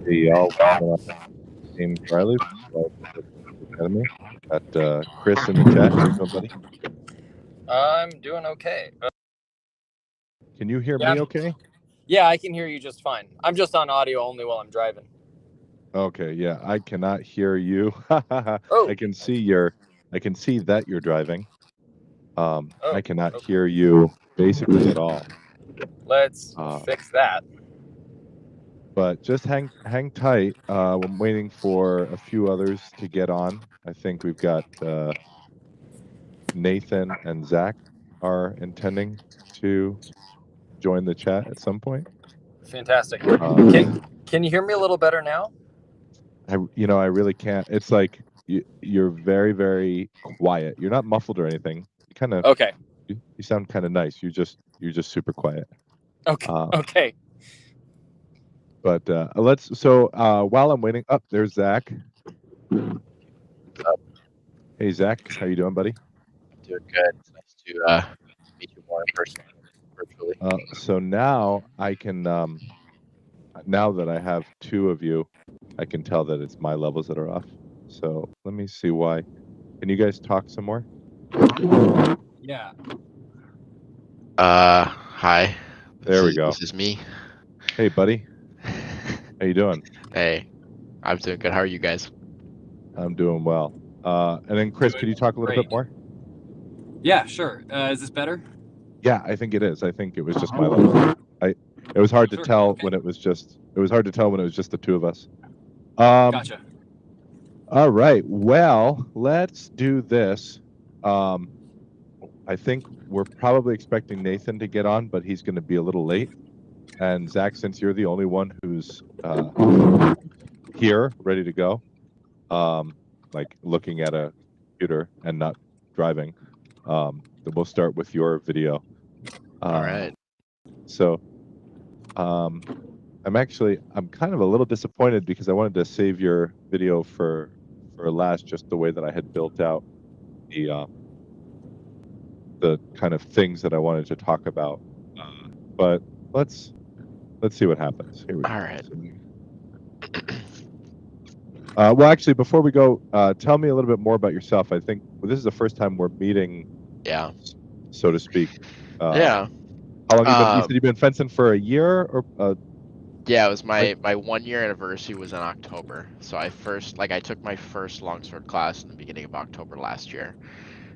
Hey y'all, named Riley. Academy. Got Chris in the chat. How you doing, buddy? I'm doing okay. Can you hear Yeah, me okay? yeah, I can hear you just fine. I'm just on audio only while I'm driving. Okay, yeah, I cannot hear you. Oh, I can see that you're driving. oh, I cannot okay. hear you basically at all. Let's Uh, fix that. but just hang tight. I'm waiting for a few others to get on. I think we've got Nathan and Zach are intending to join the chat at some point. Fantastic. Um, Can you hear me a little better now? I really can't. It's like you're very, very quiet. You're not muffled or anything. You kind of Okay. you sound kind of nice. You're just super quiet. Okay. Um, Okay. but let's. So while I'm waiting, up there's Zach. Hey Zach, how you doing, buddy? Doing good. It's nice to meet you more in person, virtually. So now I can. Now that I have two of you, I can tell that it's my levels that are off. So let me see why. Can you guys talk some more? Yeah. Hi. There we go. This is me. Hey, buddy. How you doing? Hey, I'm doing good. How are you guys? I'm doing well. And then Chris, could you talk a little bit more? Yeah, sure. Is this better? Yeah, I think it is. I think it was just my level. It was hard to tell when it was just. It was hard to tell when it was just the two of us. Gotcha. All right. Well, let's do this. I think we're probably expecting Nathan to get on, but he's going to be a little late. And Zach, since you're the only one who's here, ready to go, like looking at a computer and not driving, then we'll start with your video. All right. So, I'm kind of a little disappointed because I wanted to save your video for last, just the way that I had built out the kind of things that I wanted to talk about. But let's see what happens. Here we go. All right. Well, actually, before we go, tell me a little bit more about yourself. I think this is the first time we're meeting. Yeah. So to speak. Yeah. How long you been? You said you've been fencing for a year, or? Yeah, it was my 1 year anniversary was in October. So I took my first longsword class in the beginning of October last year.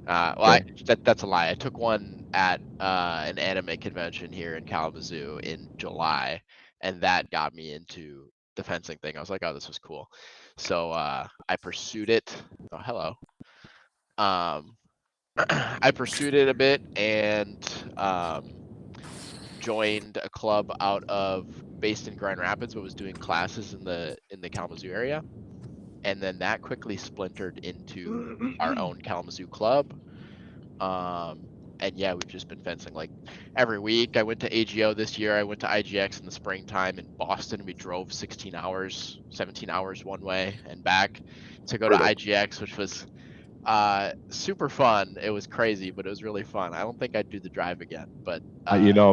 That's a lie. I took one at an anime convention here in Kalamazoo in July, and that got me into the fencing thing. I was like, oh, this was cool. So I pursued it. Oh, hello. I pursued it a bit and joined a club based in Grand Rapids, but was doing classes in the Kalamazoo area. And then that quickly splintered into our own Kalamazoo club. And yeah, we've just been fencing like every week. I went to AGO this year. I went to IGX in the springtime in Boston. We drove 17 hours one way and back to go to IGX, which was super fun. It was crazy, but it was really fun. I don't think I'd do the drive again, but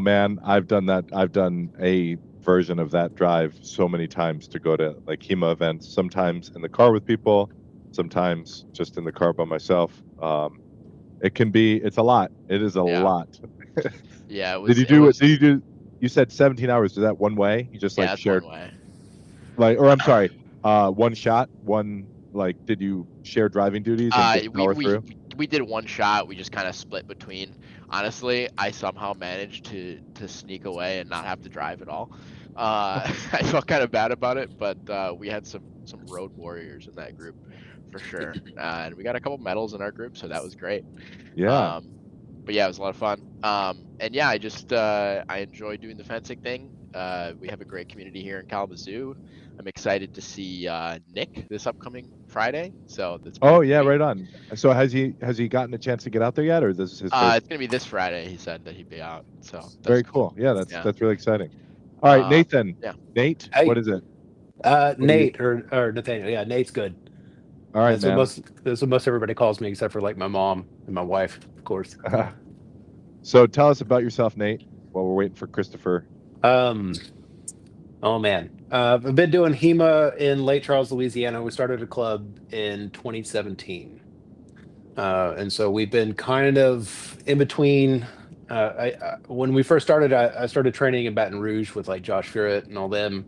man, I've done that. I've done a version of that drive so many times to go to like HEMA events, sometimes in the car with people, sometimes just in the car by myself. It's a lot. It is a lot. Yeah, it was. You said 17 hours. Is that one way? You just like shared one way. Like, or I'm sorry, one shot, did you share driving duties and just power through? We did one shot. We just kind of split between. Honestly, I somehow managed to sneak away and not have to drive at all. I felt kind of bad about it, but we had some road warriors in that group for sure, and we got a couple medals in our group, so that was great. Yeah. But yeah, it was a lot of fun. And yeah, I enjoy doing the fencing thing. We have a great community here in Kalamazoo. I'm excited to see Nick this upcoming Friday. So that's. Oh yeah, right on. So has he gotten a chance to get out there yet, or this is his first? It's gonna be this Friday. He said that he'd be out. So that's very cool. Yeah, that's really exciting. All right, Nathan. Yeah. Nate, hey. What is it? Nate or Nathaniel. Yeah, Nate's good. All right, man. That's what most everybody calls me, except for like my mom and my wife, of course. So tell us about yourself, Nate, while we're waiting for Christopher. I'm Oh man, I've been doing HEMA in Lake Charles, Louisiana. We started a club in 2017, and so we've been kind of in between. When we first started, I started training in Baton Rouge with like Josh Furrett and all them,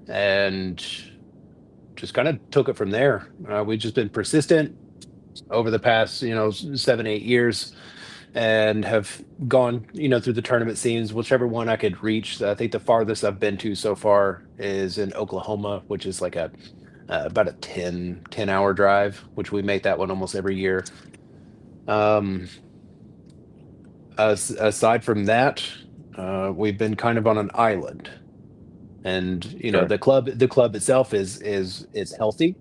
and just kind of took it from there. We've just been persistent over the past, 7, 8 years, and have gone, through the tournament scenes, whichever one I could reach. I think the farthest I've been to so far is in Oklahoma, which is like about a 10 hour drive, which we make that one almost every year. Um, Aside from that, we've been kind of on an island, and Sure. the club itself is healthy.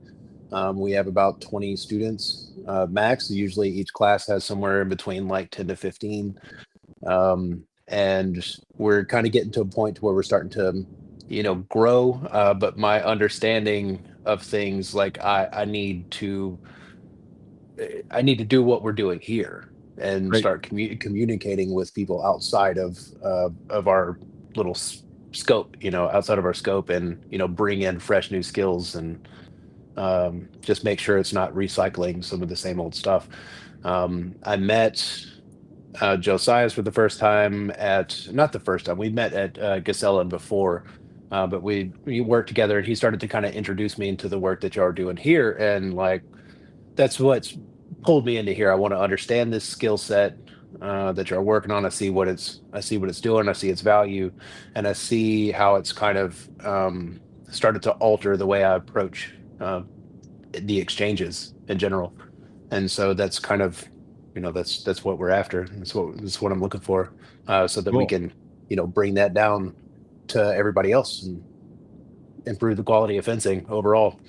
We have about 20 students max. Usually each class has somewhere in between like 10 to 15. And we're kind of getting to a point where we're starting to, grow. But my understanding of things, like I need to do what we're doing here and Great. start communicating with people outside of our little scope, outside of our scope, and bring in fresh new skills, and just make sure it's not recycling some of the same old stuff. I met Josias for the first time not the first time, we met at Gacellan before, but we worked together, and he started to kind of introduce me into the work that y'all are doing here. And like, that's what's pulled me into here. I want to understand this skill set that you're working on. I see what it's doing. I see its value, and I see how it's kind of started to alter the way I approach the exchanges in general. And so that's kind of, that's what we're after. That's what I'm looking for, so that we Cool. can, bring that down to everybody else and improve the quality of fencing overall.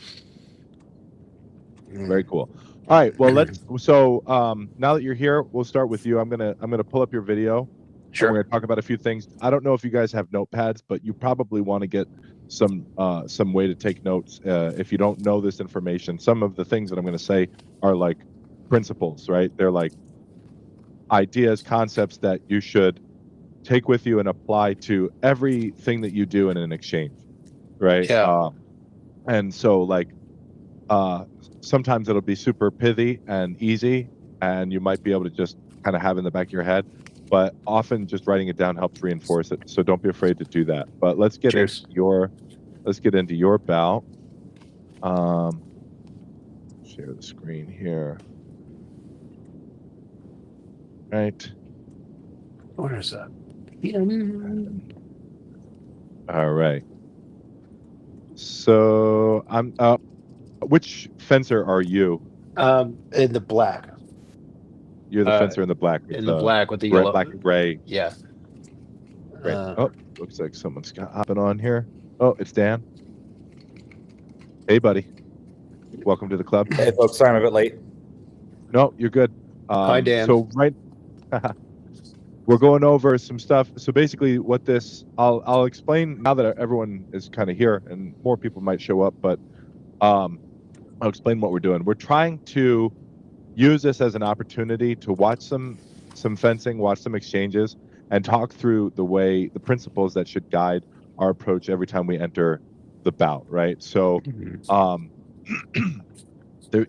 Very cool. All right. Well, now that you're here, we'll start with you. I'm gonna pull up your video. And we're Sure. gonna talk about a few things. I don't know if you guys have notepads, but you probably want to get some way to take notes. If you don't know this information, some of the things that I'm gonna say are like principles, right? They're like ideas, concepts that you should take with you and apply to everything that you do in an exchange, right? Yeah. And so like sometimes it'll be super pithy and easy, and you might be able to just kind of have in the back of your head, but often just writing it down helps reinforce it. So don't be afraid to do that. But let's get Cheers. into your bout. Share the screen here. Right. Where's that? All right. So I'm which fencer are you? In the black. You're the fencer in the black. In the black with the red, yellow. black and gray. Yeah. Great. Looks like someone's hopping on here. Oh, it's Dan. Hey, buddy. Welcome to the club. Hey, folks. Sorry I'm a bit late. No, you're good. Hi, Dan. So we're going over some stuff. So basically, I'll explain now that everyone is kind of here and more people might show up, but I'll explain what we're doing. We're trying to use this as an opportunity to watch some fencing, watch some exchanges, and talk through the principles that should guide our approach every time we enter the bout, right? So there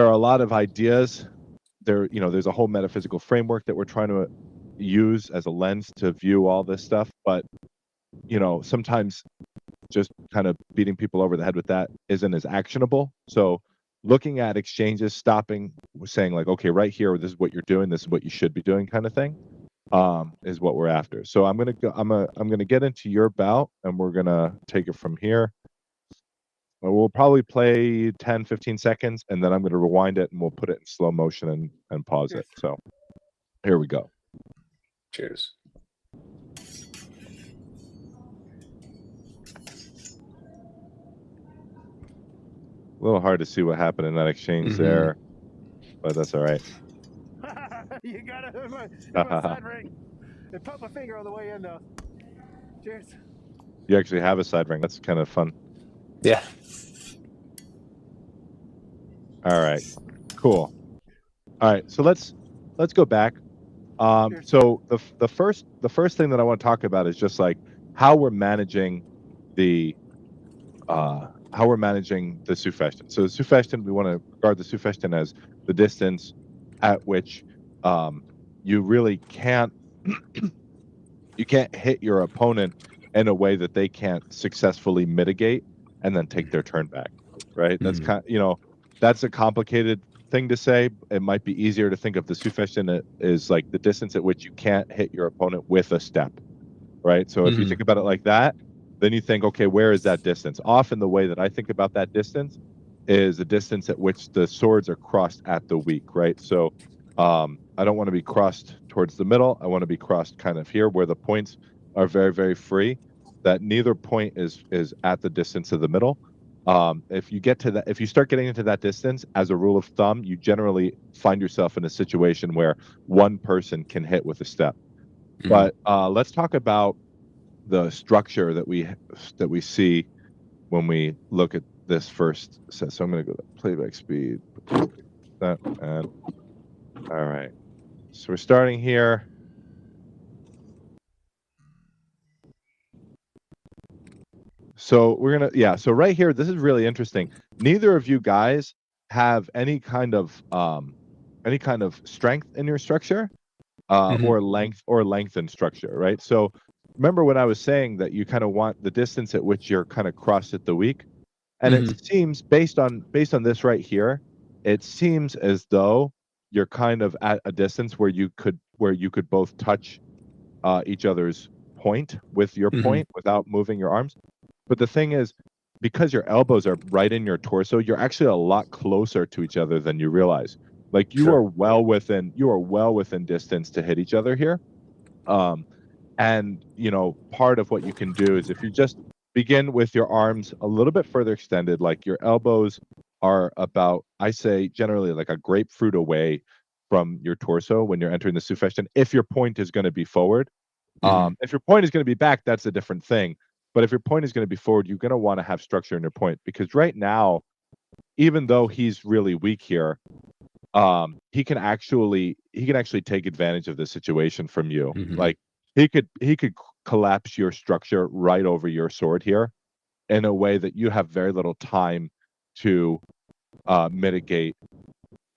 are a lot of ideas. There's a whole metaphysical framework that we're trying to use as a lens to view all this stuff, but sometimes just kind of beating people over the head with that isn't as actionable. So looking at exchanges, stopping, saying like, okay, right here, this is what you're doing, this is what you should be doing, kind of thing, is what we're after. So I'm gonna get into your bout, and we're gonna take it from here. We'll probably play 10, 15 seconds, and then I'm gonna rewind it, and we'll put it in slow motion and pause it. So here we go. Cheers. A little hard to see what happened in that exchange there, but that's all right. You got it in my side ring. And put my finger on the way in though. Cheers. You actually have a side ring. That's kind of fun. Yeah. All right. Cool. All right. So let's go back. So the first thing that I want to talk about is just like how we're managing the Sufestion. So the Sufestion, we want to regard the Sufestion as the distance at which you really can't you can't hit your opponent in a way that they can't successfully mitigate and then take their turn back, right? That's that's a complicated thing to say. It might be easier to think of the Sufestion as like the distance at which you can't hit your opponent with a step, right? So if you think about it like that, then you think, okay, where is that distance? Often the way that I think about that distance is the distance at which the swords are crossed at the weak, right? So I don't want to be crossed towards the middle. I want to be crossed kind of here where the points are very, very free, that neither point is at the distance of the middle. If you start getting into that distance, as a rule of thumb, you generally find yourself in a situation where one person can hit with a step. But let's talk about the structure that we see when we look at this first set. So I'm going to go to playback speed. That and all right. So we're starting here. So we're gonna so right here, this is really interesting. Neither of you guys have any kind of strength in your structure, or lengthened structure, right? So remember when I was saying that you kind of want the distance at which you're kind of crossed at the weak, and it seems based on this right here, it seems as though you're kind of at a distance where you could both touch each other's point with your point without moving your arms. But the thing is, because your elbows are right in your torso, you're actually a lot closer to each other than you realize. Like you are well within distance to hit each other here. And part of what you can do is if you just begin with your arms a little bit further extended, like your elbows are about, I say generally like a grapefruit away from your torso when you're entering the Sufestion, if your point is going to be forward. If your point is going to be back, that's a different thing. But if your point is going to be forward, you're going to want to have structure in your point, because right now, even though he's really weak here, he can actually take advantage of the situation from you. Like he could collapse your structure right over your sword here in a way that you have very little time to mitigate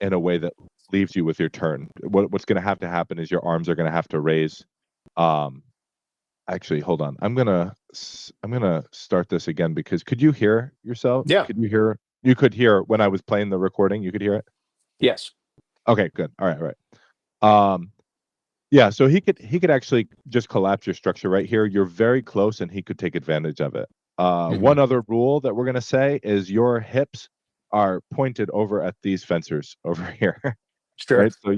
in a way that leaves you with your turn. What's going to have to happen is your arms are going to have to raise. Actually, hold on. I'm gonna start this again, because could you hear yourself? Yeah. You could hear when I was playing the recording. You could hear it. Yes. Okay, good. All right. Yeah. So he could actually just collapse your structure right here. You're very close, and he could take advantage of it. One other rule that we're gonna say is your hips are pointed over at these fencers over here. Sure. Right. So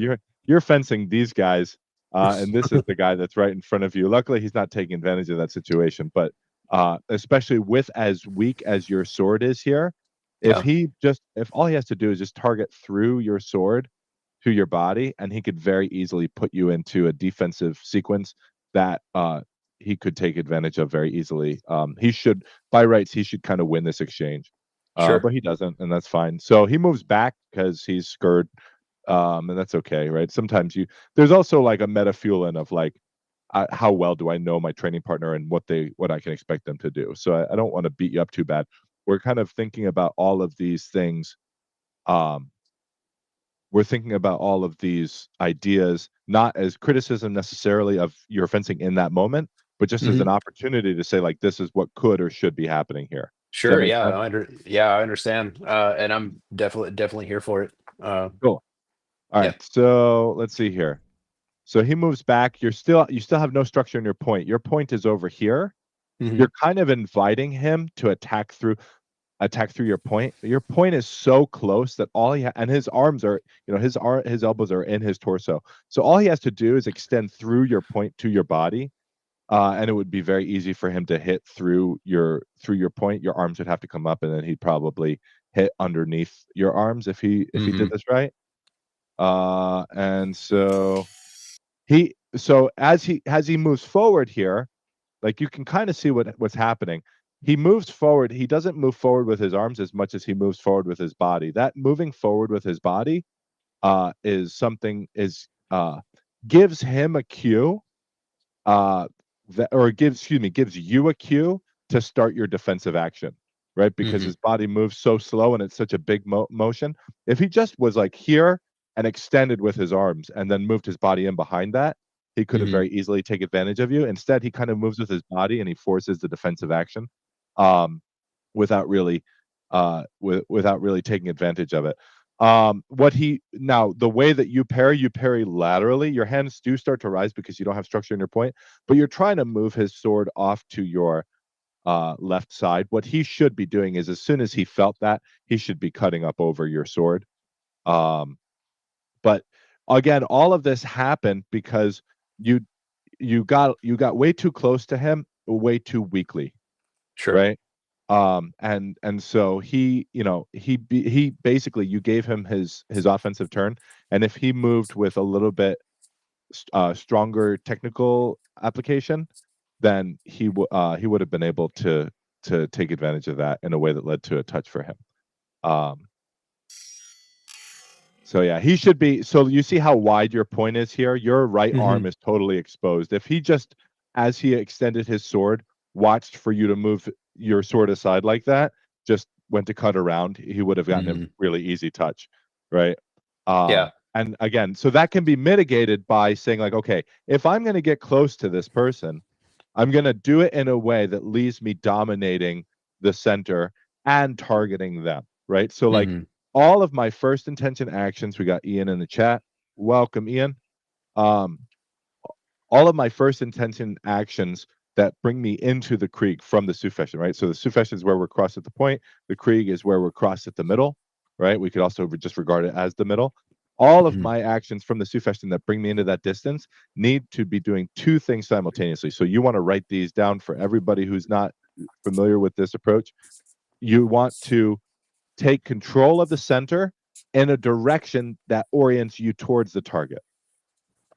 you're fencing these guys. And this is the guy that's right in front of you. Luckily, he's not taking advantage of that situation. But especially with as weak as your sword is here, if all he has to do is just target through your sword to your body, and he could very easily put you into a defensive sequence that he could take advantage of very easily. He should, by rights, kind of win this exchange. But he doesn't, and that's fine. So he moves back because he's scared. And that's okay, right? Sometimes there's also like a meta feeling of like, how well do I know my training partner and what I can expect them to do. So I don't want to beat you up too bad. We're kind of thinking about all of these things. We're thinking about all of these ideas, not as criticism necessarily of your fencing in that moment, but just as an opportunity to say like, this is what could or should be happening here. Sure. Yeah. I understand. And I'm definitely here for it. Cool. All right, so let's see here. So he moves back. You still have no structure in your point. Your point is over here. You're kind of inviting him to attack through your point. Your point is so close that and his arms are, his elbows are in his torso. So all he has to do is extend through your point to your body, and it would be very easy for him to hit through your point. Your arms would have to come up, and then he'd probably hit underneath your arms if he did this right. And so as he moves forward here, like you can kind of see what's happening. He moves forward. He doesn't move forward with his arms as much as he moves forward with his body. That moving forward with his body gives him a cue that, or gives you a cue to start your defensive action, right? Because Mhm. his body moves so slow and it's such a big motion. If he just was like here and extended with his arms and then moved his body in behind that, he could have Mhm. very easily take advantage of you. Instead, he kind of moves with his body and he forces the defensive action, um, without really, without really taking advantage of it. The way that you parry laterally. Your hands do start to rise because you don't have structure in your point, but you're trying to move his sword off to your left side. What he should be doing is, as soon as he felt that, he should be cutting up over your sword. Um, but again, all of this happened because you you got way too close to him, way too weakly, Sure. right? And so he basically, you gave him his offensive turn, and if he moved with a little bit stronger technical application, then he would have been able to take advantage of that in a way that led to a touch for him. Um, so yeah, he should be. So you see how wide your point is here? Your right arm Mhm. is totally exposed. If he just, as he extended his sword, watched for you to move your sword aside like that, just went to cut around, he would have gotten a Mhm. really easy touch, right? Yeah. And again, so that can be mitigated by saying like, okay, if I'm going to get close to this person, I'm going to do it in a way that leaves me dominating the center and targeting them, right? So like, Mhm. all of my first intention actions, we got Ian in the chat. Welcome, Ian. Um, all of my first intention actions that bring me into the Krieg from the Sufession, right? So the Sufession is where we're crossed at the point. The Krieg is where we're crossed at the middle, right? We could also just regard it as the middle. All of Mhm. my actions from the Sufession that bring me into that distance need to be doing two things simultaneously. So you want to write these down for everybody who's not familiar with this approach. You want to take control of the center in a direction that orients you towards the target,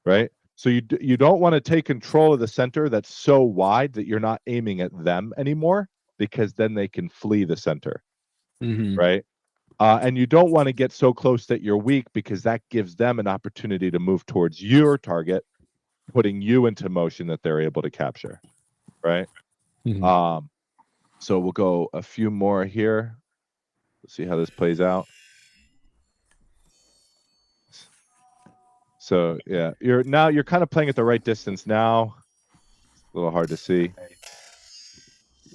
right? So you don't want to take control of the center that's so wide that you're not aiming at them anymore, because then they can flee the center, Mhm. right? And you don't want to get so close that you're weak, because that gives them an opportunity to move towards your target, putting you into motion that they're able to capture, right? Mhm. So we'll go a few more here. Let's see how this plays out. So yeah, you're kind of playing at the right distance now. It's a little hard to see.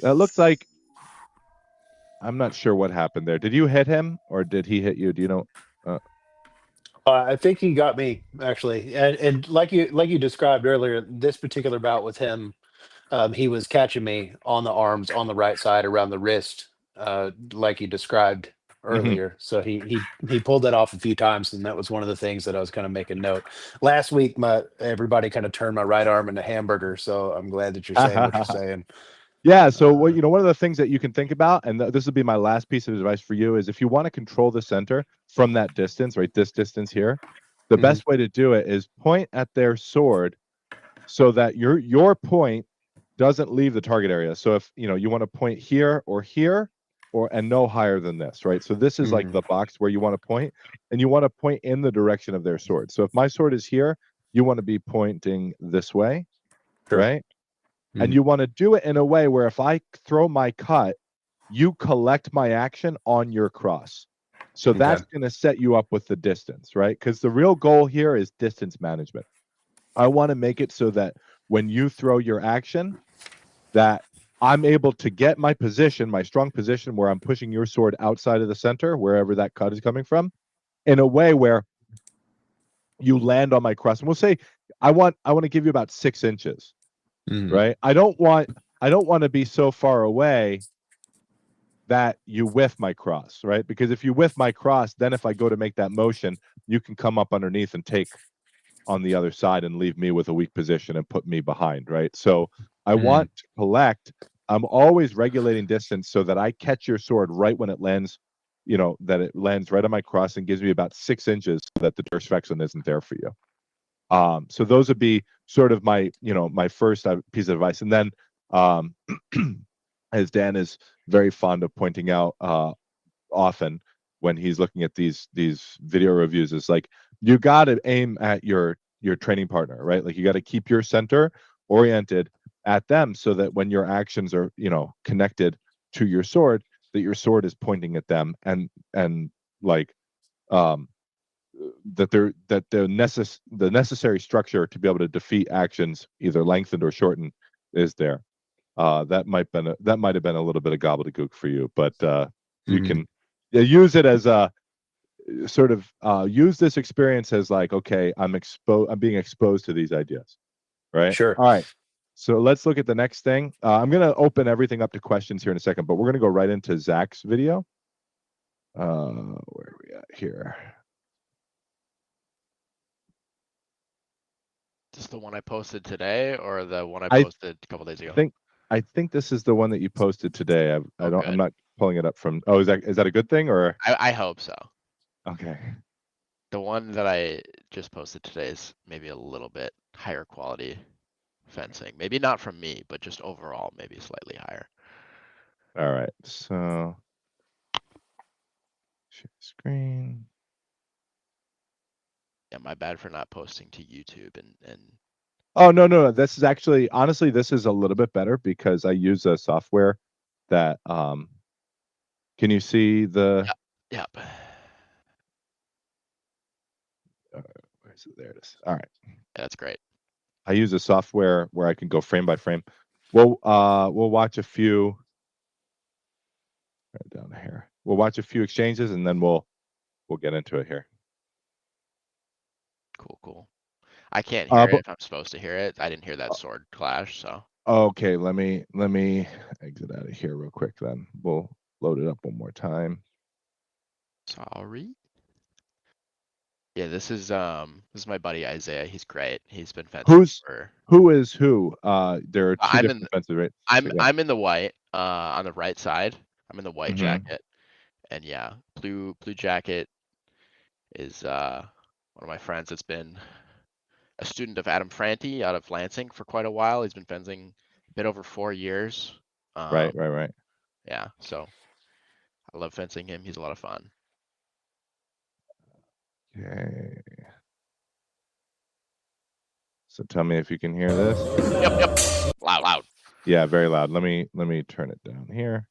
It looks like, I'm not sure what happened there. Did you hit him or did he hit you? Do you know? Uh, I think he got me actually, and like you described earlier, this particular bout with him, he was catching me on the arms on the right side around the wrist, like you described mhm. earlier. So he pulled that off a few times, and that was one of the things that I was kind of making note. Last week, my everybody kind of turned my right arm into hamburger. So I'm glad that you're saying what you're saying. Yeah. So Uh, one of the things that you can think about, and this will be my last piece of advice for you, is if you want to control the center from that distance, right? This distance here, the mhm. best way to do it is point at their sword so that your point doesn't leave the target area. So if you want to point here or here, and no higher than this, right? So this is like Mhm. the box where you want to point, and you want to point in the direction of their sword. So if my sword is here, you want to be pointing this way, Sure. right? And Mhm. you want to do it in a way where if I throw my cut, you collect my action on your cross. So Okay. that's going to set you up with the distance, right? Because the real goal here is distance management. I want to make it so that when you throw your action, that I'm able to get my position, my strong position, where I'm pushing your sword outside of the center, wherever that cut is coming from, in a way where you land on my cross. And we'll say I want to give you about 6 inches, Mhm. right? I don't want to be so far away that you whiff my cross, right? Because if you whiff my cross, then if I go to make that motion, you can come up underneath and take on the other side and leave me with a weak position and put me behind, right? So I Mhm. want to collect. I'm always regulating distance so that I catch your sword right when it lands, that it lands right on my cross and gives me about 6 inches so that the Durstfexen isn't there for you. So those would be sort of my first piece of advice. And then, um, as Dan is very fond of pointing out often when he's looking at these video reviews, is like, you got to aim at your training partner, right? Like you got to keep your center oriented at them so that when your actions are, connected to your sword, that your sword is pointing at them and like um that the necessary structure to be able to defeat actions either lengthened or shortened is there. That might have been a little bit of gobbledygook for you, but you Mhm. can use it as a sort of use this experience as like, okay, I'm being exposed to these ideas, right? Sure. All right. So let's look at the next thing. I'm going to open everything up to questions here in a second, but we're going to go right into Zach's video. Where are we at here? Is this the one I posted today or the one I I posted a couple days ago? I think this is the one that you posted today. I'm good. not pulling it up from. Oh, is that a good thing or? I hope so. Okay. The one that I just posted today is maybe a little bit higher quality fencing. Maybe not from me, but just overall, maybe slightly higher. All right. So share screen. Yeah, my bad for not posting to YouTube and Oh, no. This is actually, honestly, this is a little bit better because I use a software that, can you see the, yep. where is it? There it is. All right. Yeah, that's great. I use a software where I can go frame by frame. We'll watch a few, right down here. We'll watch a few exchanges and then we'll get into it here. Cool. I can't hear but- it if I'm supposed to hear it. I didn't hear that sword clash, so. Okay, let me exit out of here real quick then. We'll load it up one more time. Sorry. Yeah, this is my buddy Isaiah. He's great. He's been fencing for. Who is who? There are two I'm different fences, right? I'm in the white, on the right side. I'm in the white Mhm. jacket. And yeah, blue jacket is one of my friends that's been a student of Adam Franti out of Lansing for quite a while. He's been fencing a bit over 4 years. Right. Yeah, so I love fencing him. He's a lot of fun. Okay. So tell me if you can hear this. Yep. Loud. Yeah, very loud. Let me turn it down here.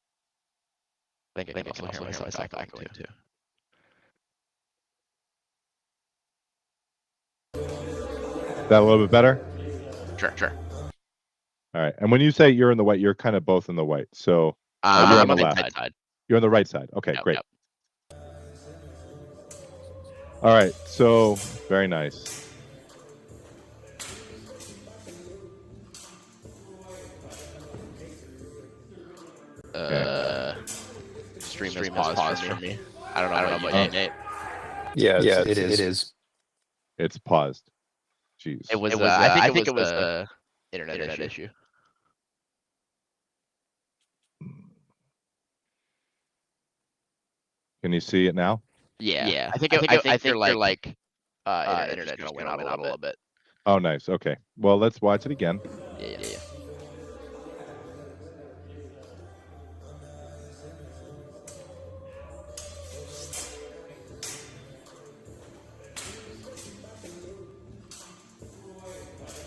I think I can also hear myself echoing too. That a little bit better? Sure. All right. And when you say you're in the white, you're kind of both in the white. So I'm you're on the left. right side. You're on the right side. Okay, Yep, great. yep. All right. So very nice. Stream is paused for me. I don't know about you, Nate. Yeah, it is. It's paused. Jeez. It was. I think it was a internet issue. Can you see it now? Yeah. I think you're like internet just went out a little bit. Oh, nice. Okay. Well, let's watch it again. Yeah.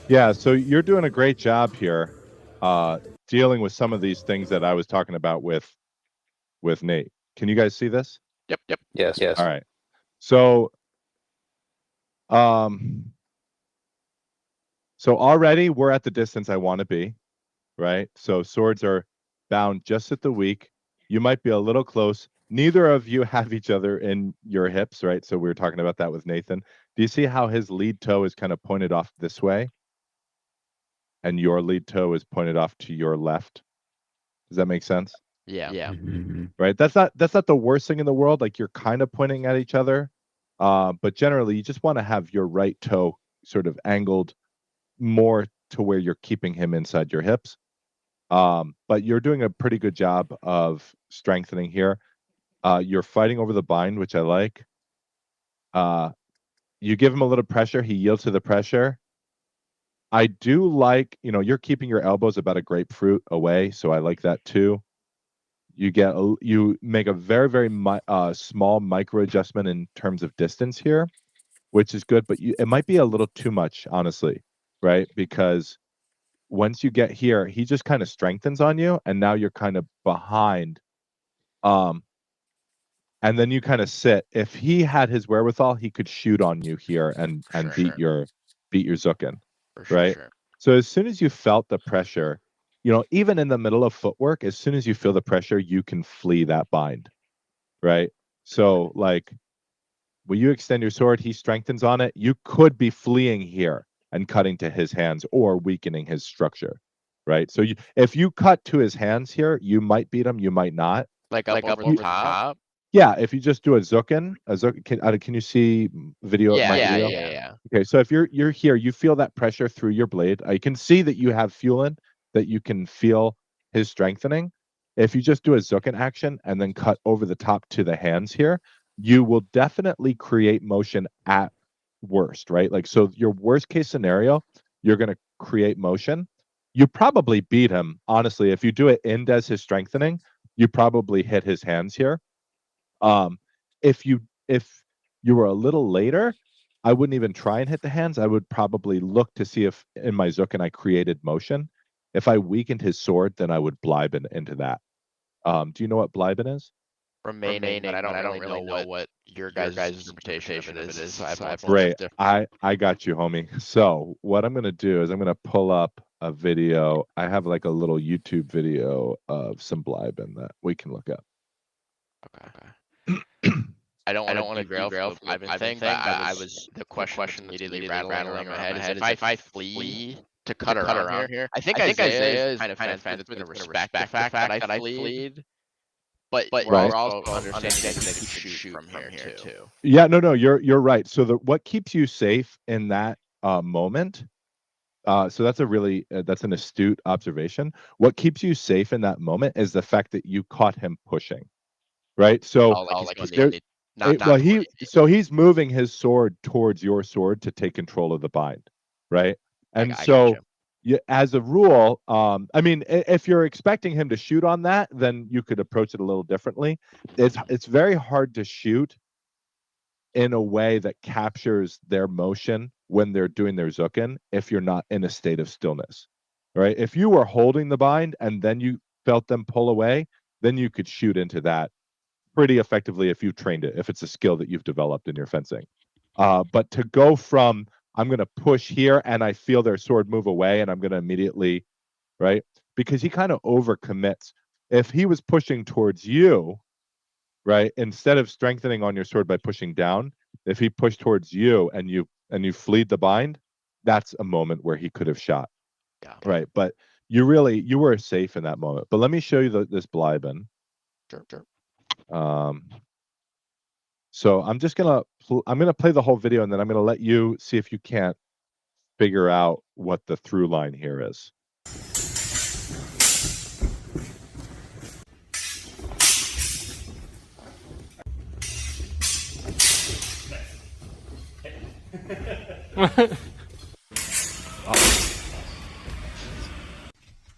Yeah, so you're doing a great job here, dealing with some of these things that I was talking about with Nate. Can you guys see this? Yep. Yes. All right. So, so already we're at the distance I want to be, right? So swords are bound just at the weak. You might be a little close. Neither of you have each other in your hips, right? So we were talking about that with Nathan. Do you see how his lead toe is kind of pointed off this way? And your lead toe is pointed off to your left. Does that make sense? Yeah. Mhm. Right. That's not the worst thing in the world. Like you're kind of pointing at each other. But generally you just want to have your right toe sort of angled more to where you're keeping him inside your hips. But you're doing a pretty good job of strengthening here. You're fighting over the bind, which I like. You give him a little pressure, he yields to the pressure. I do like, you're keeping your elbows about a grapefruit away, so I like that too. You make a very, very small micro adjustment in terms of distance here, which is good, but it might be a little too much, honestly, right? Because once you get here, he just kind of strengthens on you, and now you're kind of behind. And then you kind of sit. If he had his wherewithal, he could shoot on you here and beat your Zukin, For sure, right? sure. So as soon as you felt the pressure, even in the middle of footwork, as soon as you feel the pressure, you can flee that bind, right? So like, when you extend your sword, he strengthens on it. You could be fleeing here and cutting to his hands or weakening his structure, right? So if you cut to his hands here, you might beat him, you might not. Like up over the top. Yeah, if you just do a Zukin, can you see video? Yeah, my yeah, video? yeah. Okay, so if you're here, you feel that pressure through your blade. I can see that you have fueling, that you can feel his strengthening. If you just do a Zukin action and then cut over the top to the hands here, you will definitely create motion at worst, right? Like, so your worst case scenario, you're going to create motion. You probably beat him, honestly. If you do it in as his strengthening, you probably hit his hands here. If you were a little later, I wouldn't even try and hit the hands. I would probably look to see if in my Zukin I created motion. If I weakened his sword, then I would Bleiben into that. Do you know what Bleiben is? Remaining, but I don't really know what your guys' interpretation of it is. So I Great. I got you, homie. So what I'm gonna do is I'm gonna pull up a video. I have like a little YouTube video of some Bleiben that we can look up. Okay. I don't want to derail from the Bleiben thing, but I was the question immediately rattling around my head is if I flee to cut around here. I think Isaiah is kind of fence with respect the fact that I fled. But we're also understanding that he can shoot from here too. Yeah, no, you're right. So what keeps you safe in that moment? So that's that's an astute observation. What keeps you safe in that moment is the fact that you caught him pushing, right? So he's moving his sword towards your sword to take control of the bind, right? And so as a rule, I mean, if you're expecting him to shoot on that, then you could approach it a little differently. It's very hard to shoot in a way that captures their motion when they're doing their Zukin if you're not in a state of stillness, right? If you were holding the bind and then you felt them pull away, then you could shoot into that pretty effectively if you've trained it, if it's a skill that you've developed in your fencing. But to go from I'm going to push here and I feel their sword move away and I'm going to immediately, right? Because he kind of overcommits. If he was pushing towards you, right, instead of strengthening on your sword by pushing down, if he pushed towards you and you fleed the bind, that's a moment where he could have shot. Yeah. Right. But you were safe in that moment. But let me show you this Bleiben. Sure. So I'm gonna play the whole video and then I'm gonna let you see if you can't figure out what the through line here is.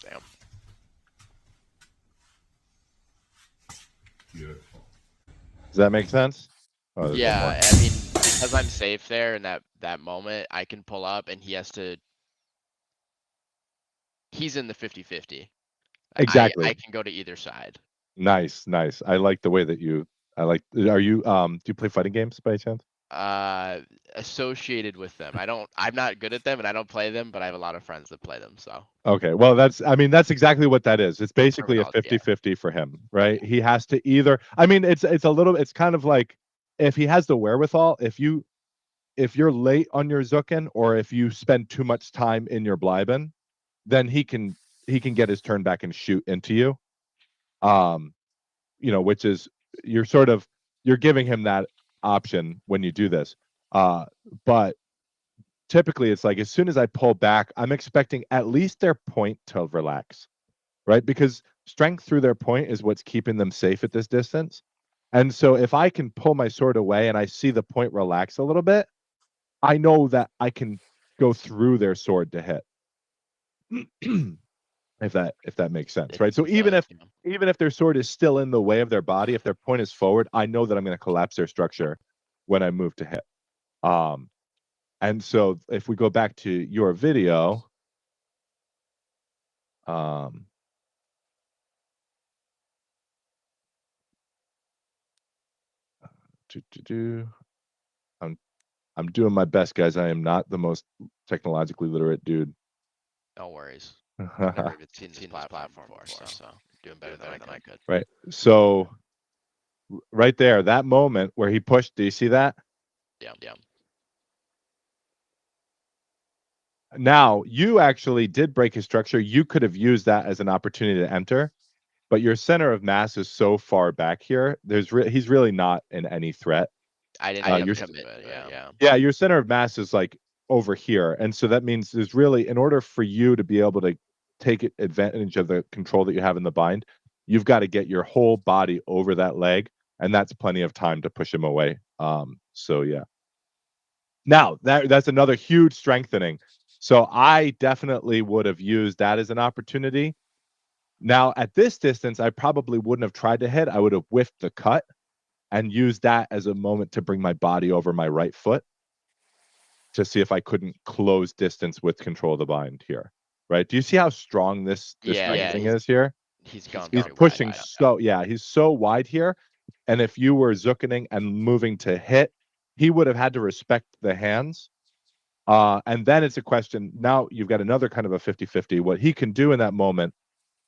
Damn. Beautiful. Does that make sense? Oh, yeah, I mean, because I'm safe there in that moment, I can pull up and he's in the 50-50. Exactly. I can go to either side. Nice. I like the way that are you do you play fighting games by chance? Associated with them. I'm not good at them and I don't play them, but I have a lot of friends that play them, so. Okay. Well, that's exactly what that is. It's basically a 50-50 for him, right? He has to either, I mean, it's kind of like if he has the wherewithal, if you're late on your Zukin or if you spend too much time in your Bleiben, then he can get his turn back and shoot into you. Which is you're giving him that option when you do this. But typically it's like as soon as I pull back, I'm expecting at least their point to relax, right? Because strength through their point is what's keeping them safe at this distance. And so if I can pull my sword away and I see the point relax a little bit, I know that I can go through their sword to hit. if that makes sense, right? So even if their sword is still in the way of their body, if their point is forward, I know that I'm going to collapse their structure when I move to hit. And so if we go back to your video, Um, I'm doing my best, guys. I am not the most technologically literate dude. No worries. I've never even seen this platform before, so doing better than I could. Right. So right there, that moment where he pushed, do you see that? Yeah. Now, you actually did break his structure. You could have used that as an opportunity to enter, but your center of mass is so far back here. He's really not in any threat. I didn't you're- commit, but yeah. Yeah, your center of mass is like over here. And so that means there's really, in order for you to be able to take advantage of the control that you have in the bind, you've got to get your whole body over that leg, and that's plenty of time to push him away. So yeah. Now that's another huge strengthening. So I definitely would have used that as an opportunity. Now at this distance, I probably wouldn't have tried to hit. I would have whiffed the cut and used that as a moment to bring my body over my right foot to see if I couldn't close distance with control of the bind here. Right? Do you see how strong this strengthening is here? He's gone. He's very pushing wide. he's so wide here. And if you were zookening and moving to hit, he would have had to respect the hands. And then it's a question. Now you've got another kind of a 50-50. What he can do in that moment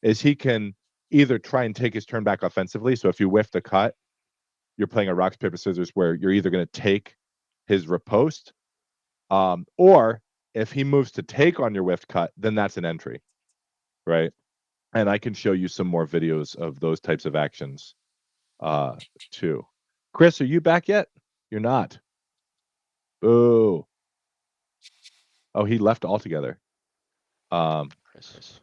is he can either try and take his turn back offensively. So if you whiff the cut, you're playing a rocks, paper, scissors where you're either going to take his riposte, or if he moves to take on your whiffed cut, then that's an entry, right? And I can show you some more videos of those types of actions too. Chris, are you back yet? You're not. Boo. Oh, he left altogether. Chris.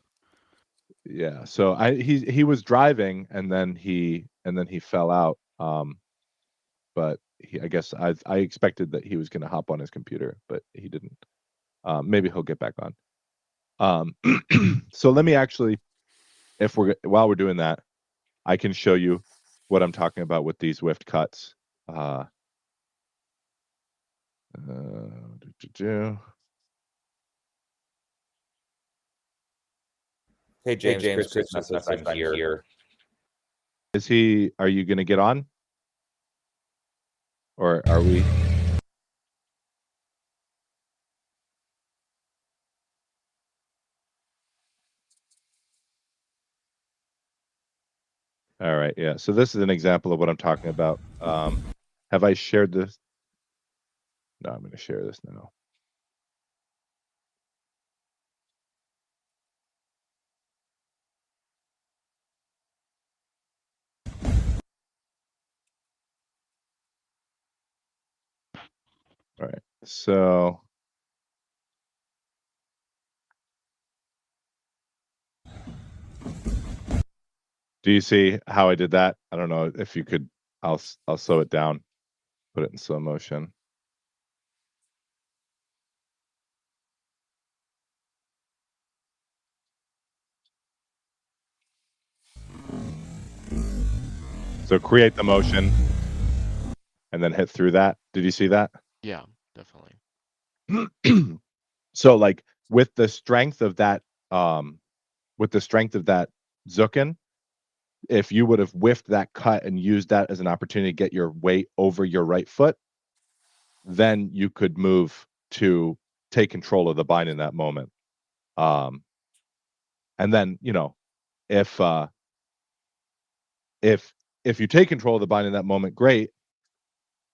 Yeah. So he was driving and then he fell out. But I guess I expected that he was going to hop on his computer, but he didn't. Maybe he'll get back on. So let me actually, while we're doing that, I can show you what I'm talking about with these whiffed cuts. Hey James, Chris says I'm here. Are you going to get on? Or are we? All right, yeah. So this is an example of what I'm talking about. Have I shared this? No, I'm going to share this now. All right, so do you see how I did that? I don't know if you could. I'll slow it down, put it in slow motion. So create the motion and then hit through that. Did you see that? Yeah, definitely. So like with the strength of that Zukin, if you would have whiffed that cut and used that as an opportunity to get your weight over your right foot, then you could move to take control of the bind in that moment. And then, if you take control of the bind in that moment, great.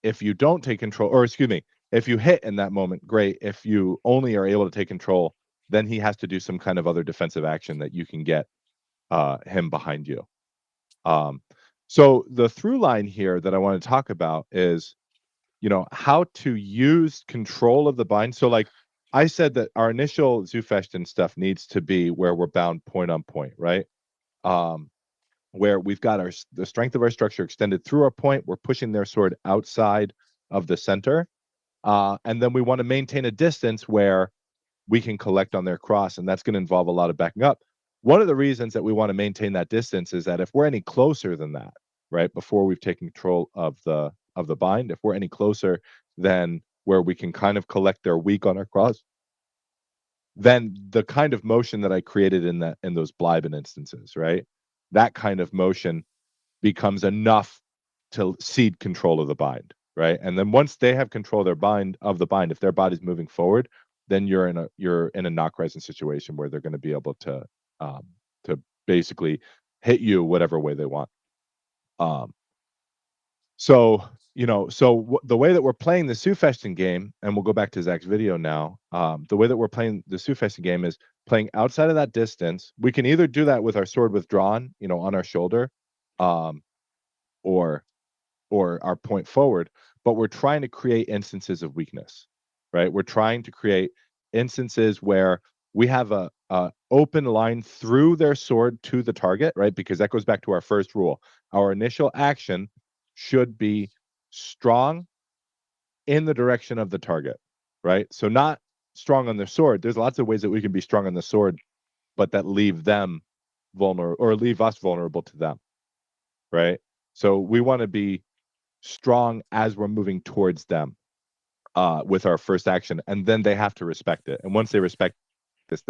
If you don't take control, or excuse me, if you hit in that moment, great. If you only are able to take control, then he has to do some kind of other defensive action that you can get him behind you. So the through line here that I want to talk about is, how to use control of the bind. So like I said that our initial Zufechten stuff needs to be where we're bound point on point, right? Where we've got the strength of our structure extended through our point. We're pushing their sword outside of the center. And then we want to maintain a distance where we can collect on their cross, and that's going to involve a lot of backing up. One of the reasons that we want to maintain that distance is that if we're any closer than that, right, before we've taken control of the bind, if we're any closer than where we can kind of collect their weak on our cross, then the kind of motion that I created in those Bleiben instances, right? That kind of motion becomes enough to cede control of the bind, right? And then once they have control of the bind, if their body's moving forward, then you're in a knock rising situation where they're going to be able to basically hit you whatever way they want. So the way that we're playing the Sufesten game, and we'll go back to Zach's video now. The way that we're playing the Sufesten game is playing outside of that distance. We can either do that with our sword withdrawn, on our shoulder, or our point forward, but we're trying to create instances of weakness, right? We're trying to create instances where we have a open line through their sword to the target, right? Because that goes back to our first rule. Our initial action should be strong in the direction of the target, right? So not strong on their sword. There's lots of ways that we can be strong on the sword, but that leave them vulnerable or leave us vulnerable to them, right? So we want to be strong as we're moving towards them with our first action, and then they have to respect it. And once they respect this,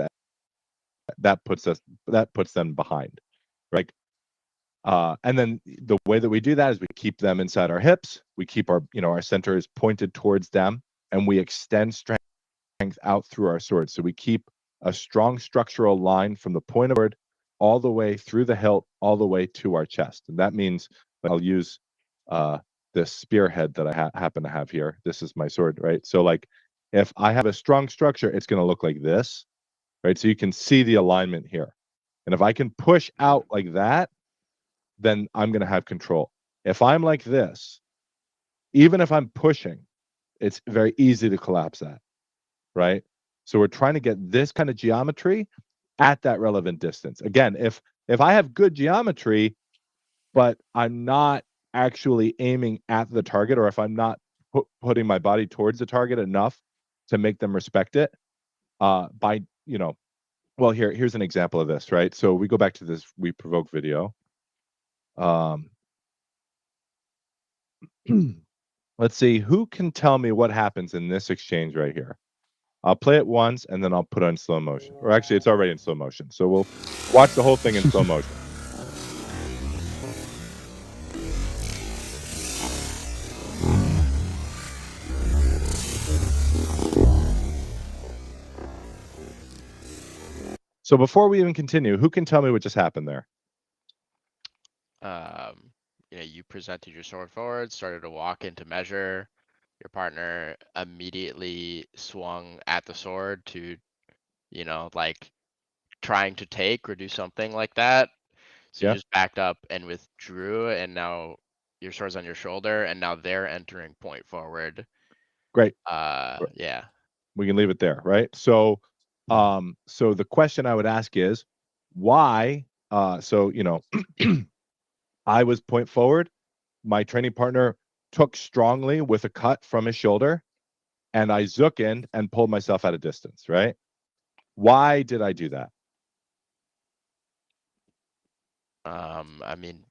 that puts them behind, right? And then the way that we do that is we keep them inside our hips. We keep our center is pointed towards them, and we extend strength out through our sword. So we keep a strong structural line from the point of sword all the way through the hilt, all the way to our chest. And that means I'll use this spearhead that I happen to have here. This is my sword, right? So like if I have a strong structure, it's going to look like this, right? So you can see the alignment here. And if I can push out like that, then I'm going to have control. If I'm like this, even if I'm pushing, it's very easy to collapse that, right? So we're trying to get this kind of geometry at that relevant distance. Again, if I have good geometry, but I'm not actually aiming at the target, or if I'm not putting my body towards the target enough to make them respect it, well, here's an example of this, right? So we go back to this We Provoke video. Let's see, who can tell me what happens in this exchange right here? I'll play it once and then I'll put it in slow motion. Or actually, it's already in slow motion. So we'll watch the whole thing in slow motion. So before we even continue, who can tell me what just happened there? You presented your sword forward, started to walk into measure. Your partner immediately swung at the sword to, like trying to take or do something like that. So you just backed up and withdrew, and now your sword's on your shoulder, and now they're entering point forward. Great. Yeah. We can leave it there, right? So the question I would ask is why, I was point forward. My training partner took strongly with a cut from his shoulder, and I zookened and pulled myself at a distance, right? Why did I do that? I mean,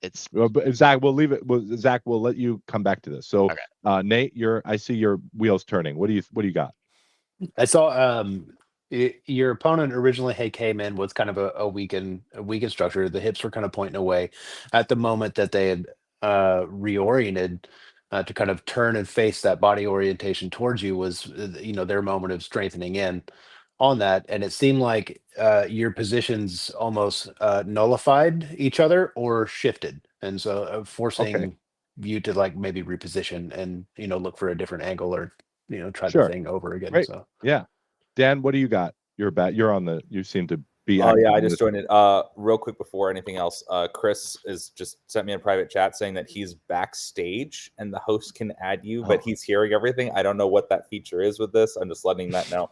it's Zach, we'll leave it. Zach, we'll let you come back to this. So, okay. Nate, I see your wheels turning. What do you got? I saw your opponent originally came in with kind of a weakened structure. The hips were kind of pointing away. At the moment that they had reoriented to kind of turn and face that body orientation towards you was their moment of strengthening in on that, and it seemed like your positions almost nullified each other or shifted, and so forcing you to like maybe reposition and look for a different angle or try the thing over again. Right. So yeah, Dan, what do you got? You seem to be. Oh yeah, I just joined it. Real quick before anything else, Chris is just sent me a private chat saying that he's backstage and the host can add you, but he's hearing everything. I don't know what that feature is with this. I'm just letting that know.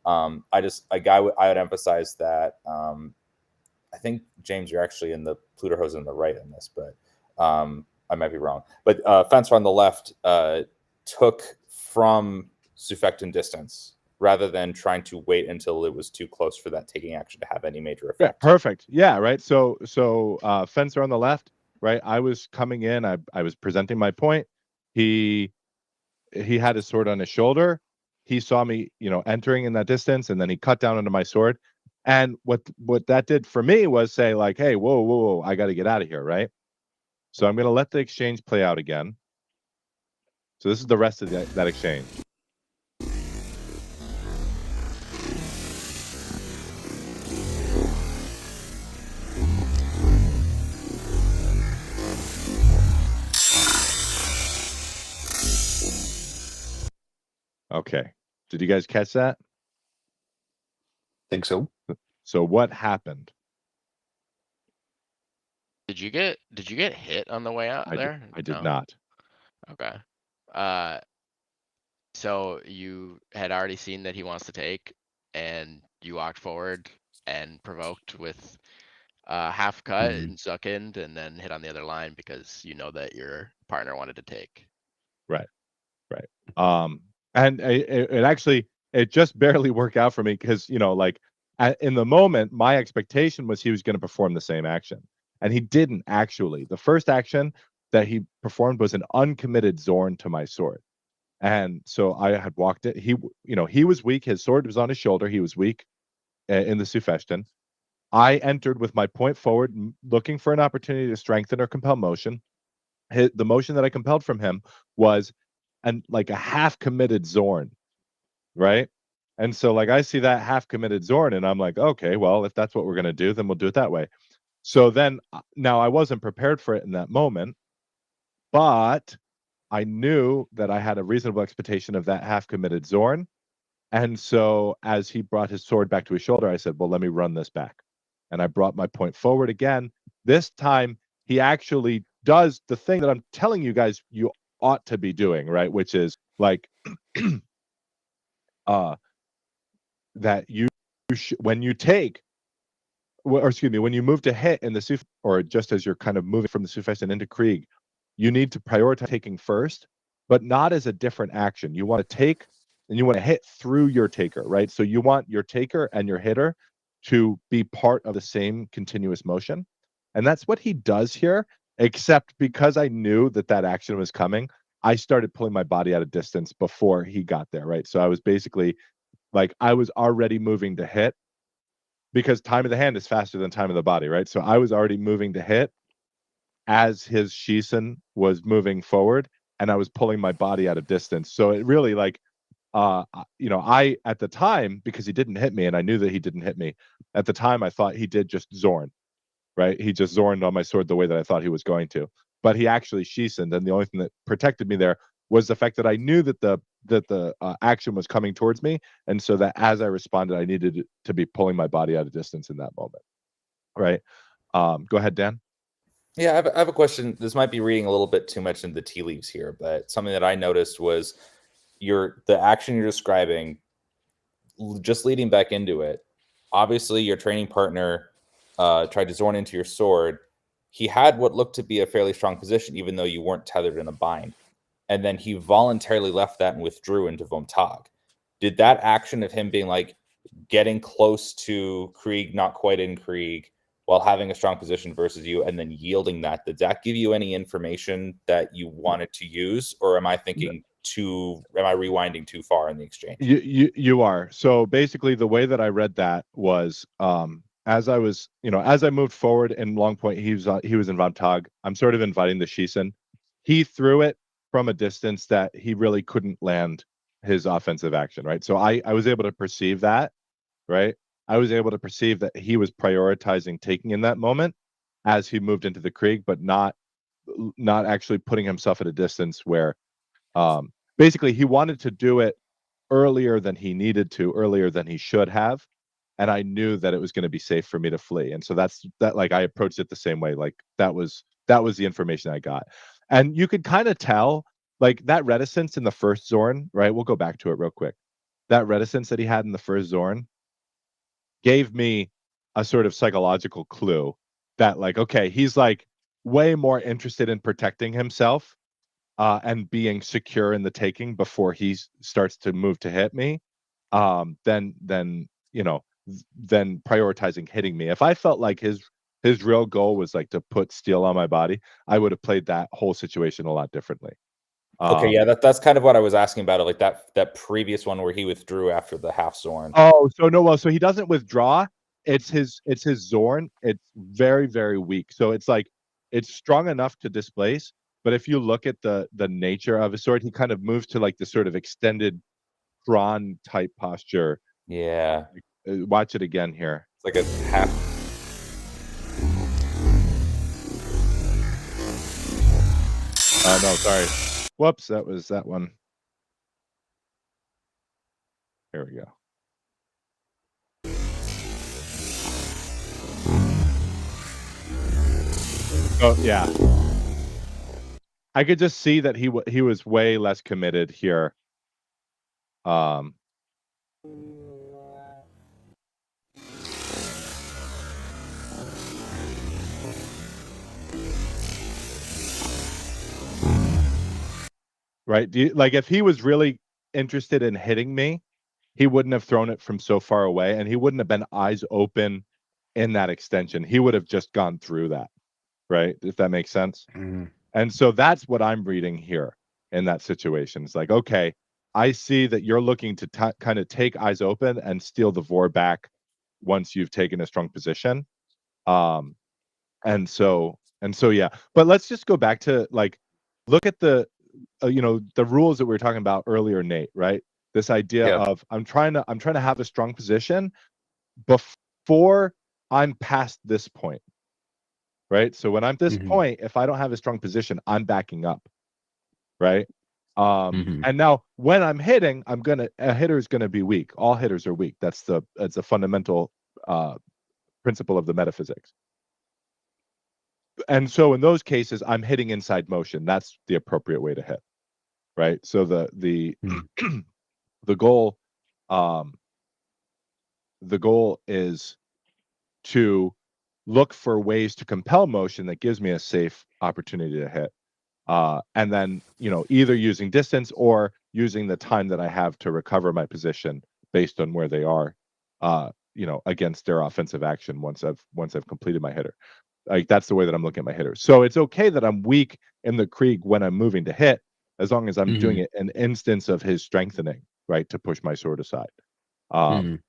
I would emphasize that. I think James, you're actually in the Pluderhose on the right in this, but I might be wrong. But Fencer on the left took from Sufecten distance, rather than trying to wait until it was too close for that taking action to have any major effect. Yeah, perfect. Yeah, right. So Fencer on the left, right? I was coming in. I was presenting my point. He had his sword on his shoulder. he saw me, entering in that distance, and then he cut down onto my sword. And what that did for me was say like, hey, whoa, whoa, whoa, I got to get out of here, right? So I'm going to let the exchange play out again. So this is the rest of that exchange. Okay. Did you guys catch that? Think so. So what happened? Did you get hit on the way out there? I did No? not. Okay. So you had already seen that he wants to take, and you walked forward and provoked with half cut Mhm. and suck in, and then hit on the other line because you know that your partner wanted to take. Right. And it actually, it just barely worked out for me because, like in the moment, my expectation was he was going to perform the same action, and he didn't actually. The first action that he performed was an uncommitted Zorn to my sword. And so I had walked it. He was weak. His sword was on his shoulder. He was weak in the Sufeshten. I entered with my point forward, looking for an opportunity to strengthen or compel motion. The motion that I compelled from him was like a half committed Zorn, right? And so like I see that half committed Zorn, and I'm like, okay, well, if that's what we're gonna do, then we'll do it that way. So then now I wasn't prepared for it in that moment, but I knew that I had a reasonable expectation of that half committed Zorn. And so as he brought his sword back to his shoulder, I said, well, let me run this back. And I brought my point forward again. This time he actually does the thing that I'm telling you guys you ought to be doing, right? Which is like that when you take, or excuse me, when you move to hit in the Suf, or just as you're kind of moving from the Sufeshten into Krieg, you need to prioritize taking first, but not as a different action. You want to take and you want to hit through your taker, right? So you want your taker and your hitter to be part of the same continuous motion. And that's what he does here, except because I knew that that action was coming, I started pulling my body at a distance before he got there, right? So I was basically like, I was already moving to hit because time of the hand is faster than time of the body, right? So I was already moving to hit as his Shisen was moving forward, and I was pulling my body at a distance. So it really like, I at the time, because he didn't hit me, and I knew that he didn't hit me at the time, I thought he did just Zorn, right? He just Zorned on my sword the way that I thought he was going to, but he actually Shisened, and the only thing that protected me there was the fact that I knew that the action was coming towards me, and so that as I responded, I needed to be pulling my body at a distance in that moment, right? Go ahead, Dan. Yeah, I have a question. This might be reading a little bit too much into the tea leaves here, but something that I noticed was the action you're describing, just leading back into it. Obviously, your training partner tried to Zorn into your sword. He had what looked to be a fairly strong position, even though you weren't tethered in a bind. And then he voluntarily left that and withdrew into Vom Tag. Did that action of him being like getting close to Krieg, not quite in Krieg, while having a strong position versus you, and then yielding that, did that give you any information that you wanted to use, or am I thinking am I rewinding too far in the exchange? You are. So basically the way that I read that was as I moved forward in Long Point, he was in Vom Tag. I'm sort of inviting the Shisen. He threw it from a distance that he really couldn't land his offensive action, right? So I was able to perceive that, right? I was able to perceive that he was prioritizing taking in that moment as he moved into the Krieg, but not actually putting himself at a distance where basically he wanted to do it earlier than he needed to, earlier than he should have. And I knew that it was going to be safe for me to flee. And so like I approached it the same way. Like that was the information I got. And you could kind of tell like that reticence in the first Zorn, right? We'll go back to it real quick. That reticence that he had in the first Zorn gave me a sort of psychological clue that like, okay, he's like way more interested in protecting himself and being secure in the taking before he starts to move to hit me, than prioritizing hitting me. If I felt like his real goal was like to put steel on my body, I would have played that whole situation a lot differently. Okay, yeah, that's kind of what I was asking about. It, like that previous one where he withdrew after the half Zorn. Oh, so no, well, so he doesn't withdraw. It's his Zorn. It's very, very weak. So it's like it's strong enough to displace, but if you look at the nature of his sword, he kind of moves to like the sort of extended Thrawn type posture. Yeah, Watch it again here. it's like a half. No, sorry. Whoops, that was that one. Here we go. Oh yeah, I could just see that he was way less committed here. Right? Do you, like if he was really interested in hitting me, he wouldn't have thrown it from so far away, and he wouldn't have been eyes open in that extension. He would have just gone through that, right? If that makes sense. Mhm. And so that's what I'm reading here in that situation. It's like, okay, I see that you're looking to kind of take eyes open and steal the Vor back once you've taken a strong position. And so yeah. But let's just go back to like look at the the rules that we were talking about earlier, Nate, right? This idea Yeah. of I'm trying to have a strong position before I'm past this point. Right? So when I'm this Mhm. point, if I don't have a strong position, I'm backing up. Right? Mhm. And now when I'm hitting, a hitter is gonna be weak. All hitters are weak. That's a fundamental principle of the metaphysics. And so in those cases, I'm hitting inside motion. That's the appropriate way to hit. Right? So the the goal is to look for ways to compel motion that gives me a safe opportunity to hit. And then, either using distance or using the time that I have to recover my position based on where they are, against their offensive action once I've completed my hitter. Like that's the way that I'm looking at my hitter. So it's okay that I'm weak in the Krieg when I'm moving to hit, as long as I'm doing Mhm. it an instance of his strengthening, right, to push my sword aside. Mhm.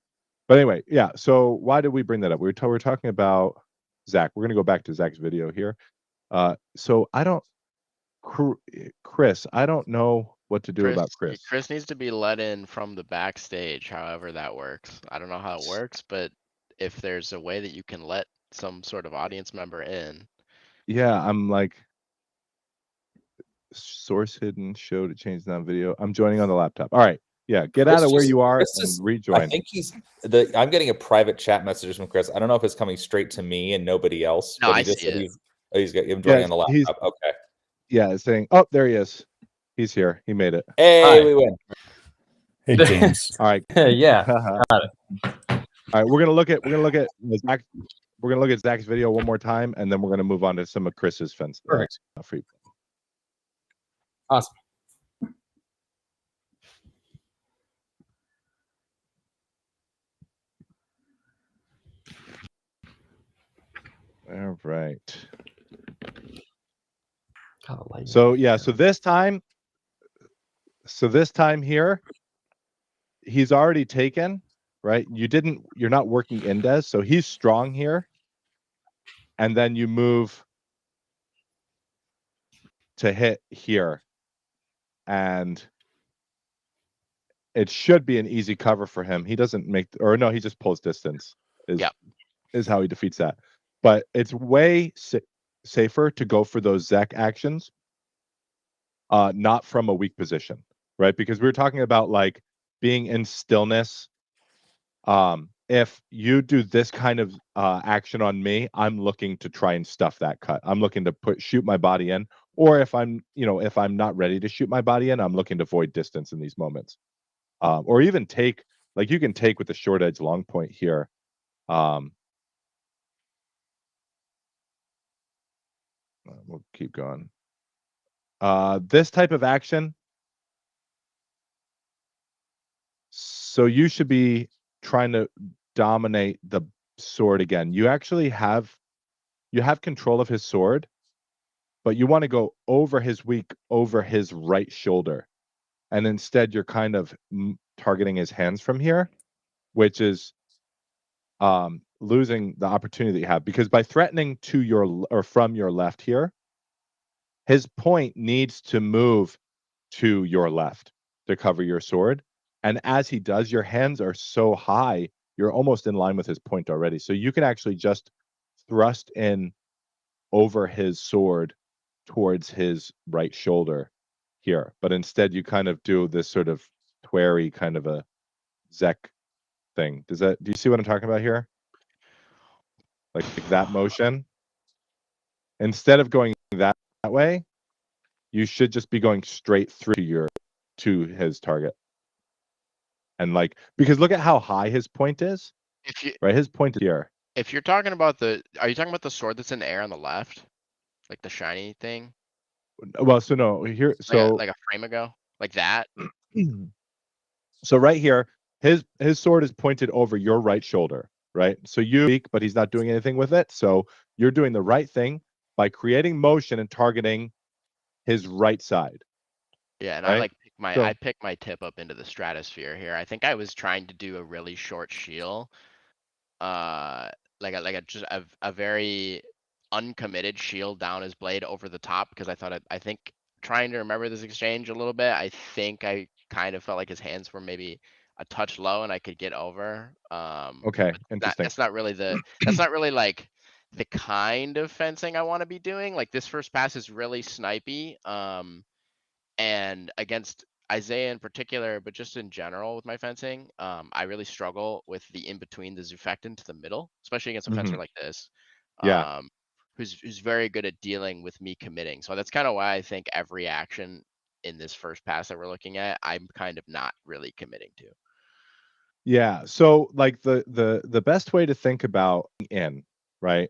But anyway, yeah. So why did we bring that up? We were talking about Zach. We're gonna go back to Zach's video here. So I don't, Chris. I don't know what to do about Chris. Chris needs to be let in from the backstage, however that works. I don't know how it works, but if there's a way that you can let some sort of audience member in. Yeah, I'm like source hidden show to change that video. I'm joining on the laptop. All right. Yeah, get out of where you are and I rejoin. think I'm getting a private chat message from Chris. I don't know if it's coming straight to me and nobody else. No, but I he just see said it. he's joining on the Yes, laptop. Okay. Yeah, it's saying, oh, there he is. He's here. He made it. Hey, Hi. we win. Hey, James. All right. Yeah. All right, we're gonna look at Zach. We're gonna look at Zach's video one more time, and then we're gonna move on to some of Chris's fence. Perfect. Free. Awesome. All right. God, So yeah, so this time here, he's already taken, right? You're not working Indes, so he's strong here. And then you move to hit here. And it should be an easy cover for him. He doesn't make, or no, he just pulls distance is how he defeats that. But it's way safer to go for those Zek actions, not from a weak position, right? Because we were talking about like being in stillness. If you do this kind of action on me, I'm looking to try and stuff that cut. I'm looking to shoot my body in, or if I'm not ready to shoot my body in, I'm looking to void distance in these moments. Or even take, like you can take with the short edge long point here. We'll keep going. This type of action. So you should be trying to dominate the sword again. You actually have control of his sword. but you want to go over his weak, over his right shoulder. And instead you're kind of targeting his hands from here, which is losing the opportunity that you have, because by threatening to your or from your left here, his point needs to move to your left to cover your sword. And as he does, your hands are so high, you're almost in line with his point already. So you can actually just thrust in over his sword towards his right shoulder here. But instead you kind of do this sort of twary kind of a Zek thing. Do you see what I'm talking about here? Like that motion. Instead of going that way, you should just be going straight through to his target. And like, because look at how high his point is, If you right? His point is here. if you're talking about are you talking about the sword that's in the air on the left? Like the shiny thing? Well, so no, here, so Like a frame ago? Like that? so right here, his sword is pointed over your right shoulder, right? So you weak, but he's not doing anything with it. So you're doing the right thing by creating motion and targeting his right side. Yeah, and Right? I picked my tip up into the stratosphere here. I think I was trying to do a really short shield. Like a very uncommitted shield down his blade over the top, because I think trying to remember this exchange a little bit, I think I kind of felt like his hands were maybe a touch low and I could get over. Okay, But interesting. that's not really like the kind of fencing I want to be doing. Like this first pass is really snipey. And against Isaiah in particular, but just in general with my fencing, I really struggle with the in between the Zufectin to the middle, especially against a fencer like this. Yeah. Who's very good at dealing with me committing. So that's kind of why I think every action in this first pass that we're looking at, I'm kind of not really committing to. Yeah. So like the best way to think about right?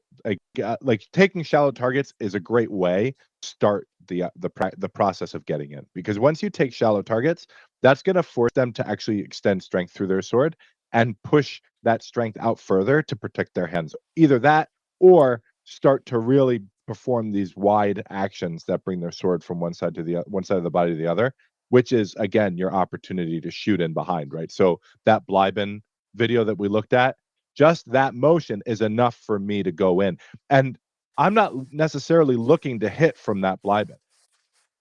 Like taking shallow targets is a great way to start the process of getting in, because once you take shallow targets, that's going to force them to actually extend strength through their sword and push that strength out further to protect their hands. Either that or start to really perform these wide actions that bring their sword from one side of the body to the other, which is again your opportunity to shoot in behind, right? So that Blyben video that we looked at, just that motion is enough for me to go in. And I'm not necessarily looking to hit from that Blyben,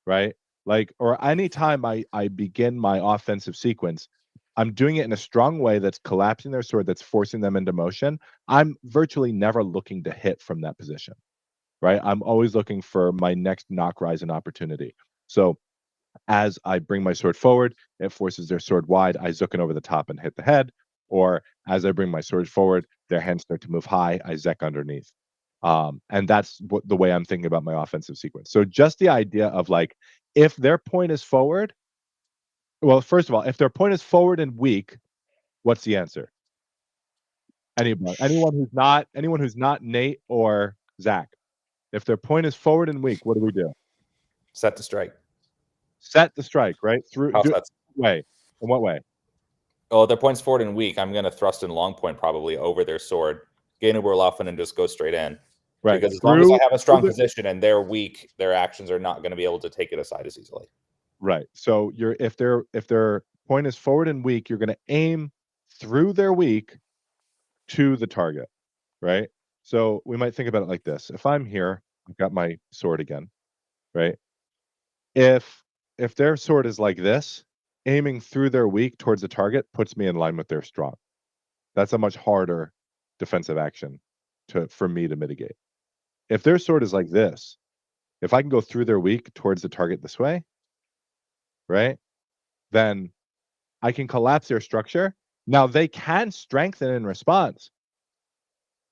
right? Like, or anytime I begin my offensive sequence, I'm doing it in a strong way that's collapsing their sword, that's forcing them into motion. I'm virtually never looking to hit from that position, right? I'm always looking for my next knock rise and opportunity. So as I bring my sword forward, it forces their sword wide. I zook it over the top and hit the head. Or as I bring my sword forward, their hands start to move high. I Zek underneath. And that's the way I'm thinking about my offensive sequence. So just the idea of like, if their point is forward, well, first of all, if their point is forward and weak, what's the answer? Anyone who's not Nate or Zach. If their point is forward and weak, what do we do? Set to strike. Set the strike, right? Through House bets. way. In what way? Oh, their point's forward and weak. I'm going to thrust in long point probably over their sword, gain a Werlaufen, and just go straight in. Right. Because as long as I have a strong position and they're weak, their actions are not going to be able to take it aside as easily. Right. So if their point is forward and weak, you're going to aim through their weak to the target, right? So we might think about it like this. If I'm here, I've got my sword again, right? If their sword is like this, aiming through their weak towards the target puts me in line with their strong. That's a much harder defensive action for me to mitigate. If their sword is like this, if I can go through their weak towards the target this way, right? Then I can collapse their structure. Now they can strengthen in response,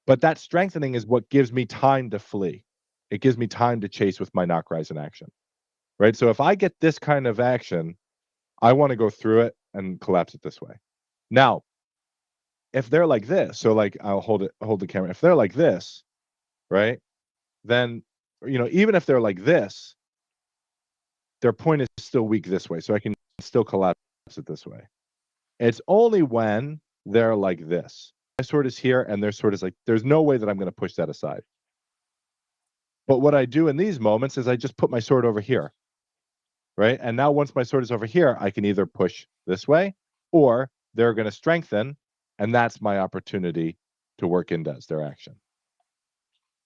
but that strengthening is what gives me time to flee. It gives me time to chase with my knock rise in action, right? So if I get this kind of action, I want to go through it and collapse it this way. Now, if they're like this, so like I'll hold the camera. If they're like this, right? Then, even if they're like this, their point is still weak this way. So I can still collapse it this way. It's only when they're like this. My sword is here and their sword is like, there's no way that I'm going to push that aside. But what I do in these moments is I just put my sword over here, right? And now once my sword is over here, I can either push this way or they're going to strengthen, and that's my opportunity to work into their action,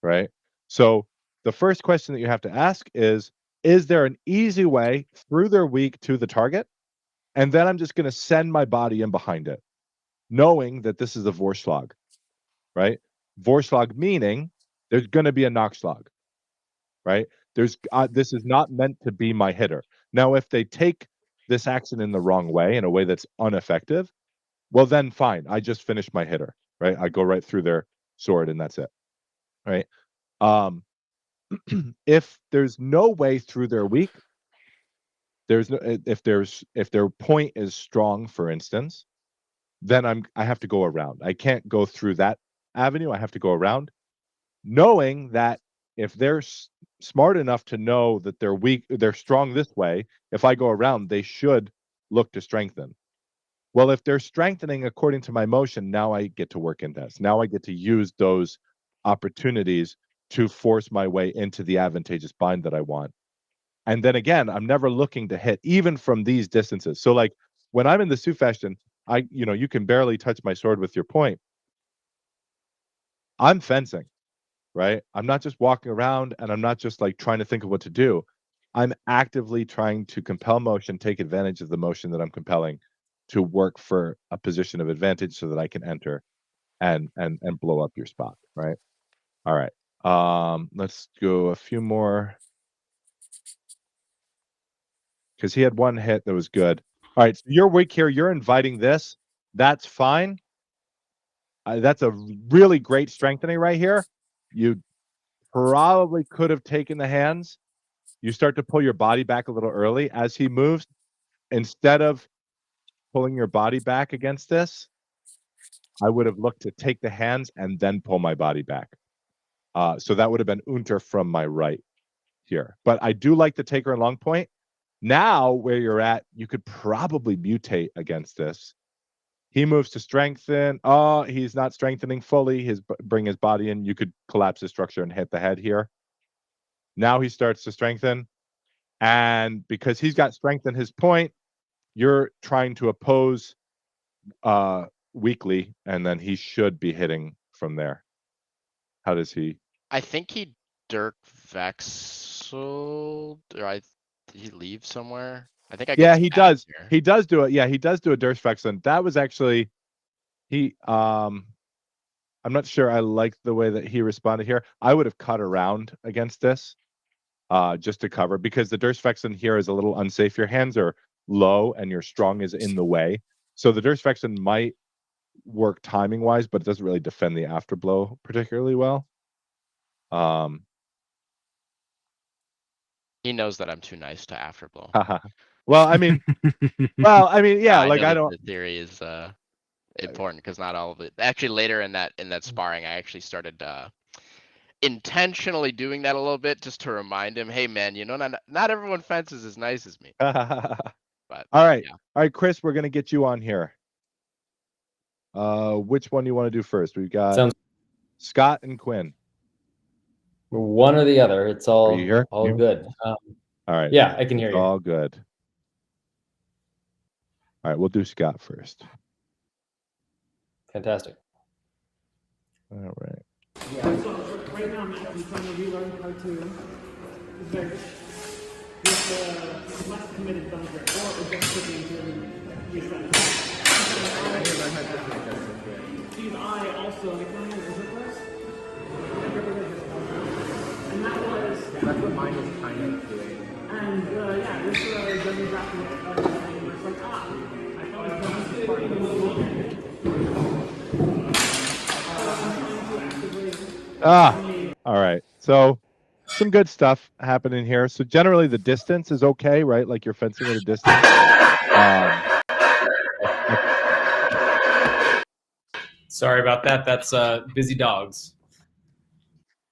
right? So the first question that you have to ask is there an easy way through their weak to the target? And then I'm just going to send my body in behind it, knowing that this is a Vorschlag, right? Vorschlag meaning there's going to be a Nachschlag, right? This is not meant to be my hitter. Now, if they take this action in the wrong way, in a way that's ineffective, well, then fine. I just finished my hitter, right? I go right through their sword and that's it, right? If there's no way through their weak, if their point is strong, for instance, then I have to go around. I can't go through that avenue. I have to go around, knowing that if they're smart enough to know that they're strong this way, if I go around, they should look to strengthen. Well, if they're strengthening according to my motion, now I get to work in this. Now I get to use those opportunities to force my way into the advantageous bind that I want. And then again, I'm never looking to hit even from these distances. So like when I'm in the Sufechten, you can barely touch my sword with your point. I'm fencing, right? I'm not just walking around and I'm not just like trying to think of what to do. I'm actively trying to compel motion, take advantage of the motion that I'm compelling to work for a position of advantage so that I can enter and blow up your spot, right? All right. Let's go a few more. Because he had one hit that was good. All right, so you're weak here. You're inviting this. That's fine. That's a really great strengthening right here. You probably could have taken the hands. You start to pull your body back a little early as he moves. Instead of pulling your body back against this, I would have looked to take the hands and then pull my body back. So that would have been Unter from my right here. But I do like the taker and long point. Now, where you're at, you could probably mutate against this. He moves to strengthen. Oh, he's not strengthening fully. Bring his body in. You could collapse his structure and hit the head here. Now he starts to strengthen. And because he's got strength in his point, you're trying to oppose weakly, and then he should be hitting from there. How does he? I think he Dirk Vexel, or did he leave somewhere? I think I get some he ads does. here. He does do it. Yeah, he does do a Durchwechseln. That was actually I'm not sure I like the way that he responded here. I would have cut around against this just to cover, because the Durchwechseln here is a little unsafe. Your hands are low and your strong is in the way. So the Durchwechseln might work timing wise, but it doesn't really defend the afterblow particularly well. He knows that I'm too nice to afterblow. Well, I mean, yeah, like I don't. The theory is important because not all of it. Actually, later in that sparring, I actually started intentionally doing that a little bit just to remind him, hey man, not everyone fences as nice as me. But all right, yeah. All right, Chris, we're gonna get you on here. Which one do you want to do first? We've got Scott and Quinn. One or the other. It's all, Are you here? all good. All right. Yeah, I can hear you. All good. All right, we'll do Scott first. Fantastic. All right. Yeah. So right now I'm actually trying to relearn how to bench with less committed thumbs grip, or just clicking to reset. Steve, I also is it this? And that was. That's what mine was kind of doing. And yeah, this does exactly what I was saying. It's like, I thought it was this part of the all right. So some good stuff happening here. So generally the distance is okay, right? Like you're fencing at a distance. Sorry about that. That's busy dogs.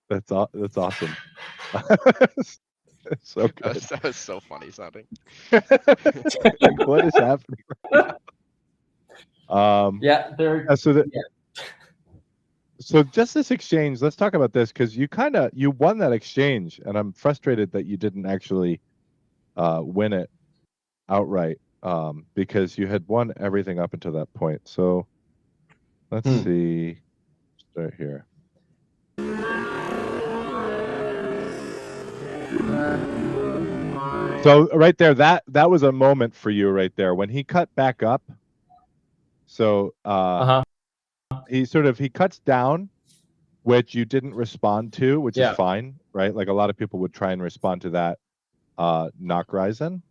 That's awesome. It's so good. That was so funny sounding. Like, what is happening? Yeah, there. So that. Yeah. So just this exchange, let's talk about this because you won that exchange, and I'm frustrated that you didn't actually win it outright because you had won everything up until that point. So let's see. Start here. So right there, that was a moment for you right there when he cut back up. So he cuts down, which you didn't respond to, which is fine, right? Like a lot of people would try and respond to that knock Ryzen,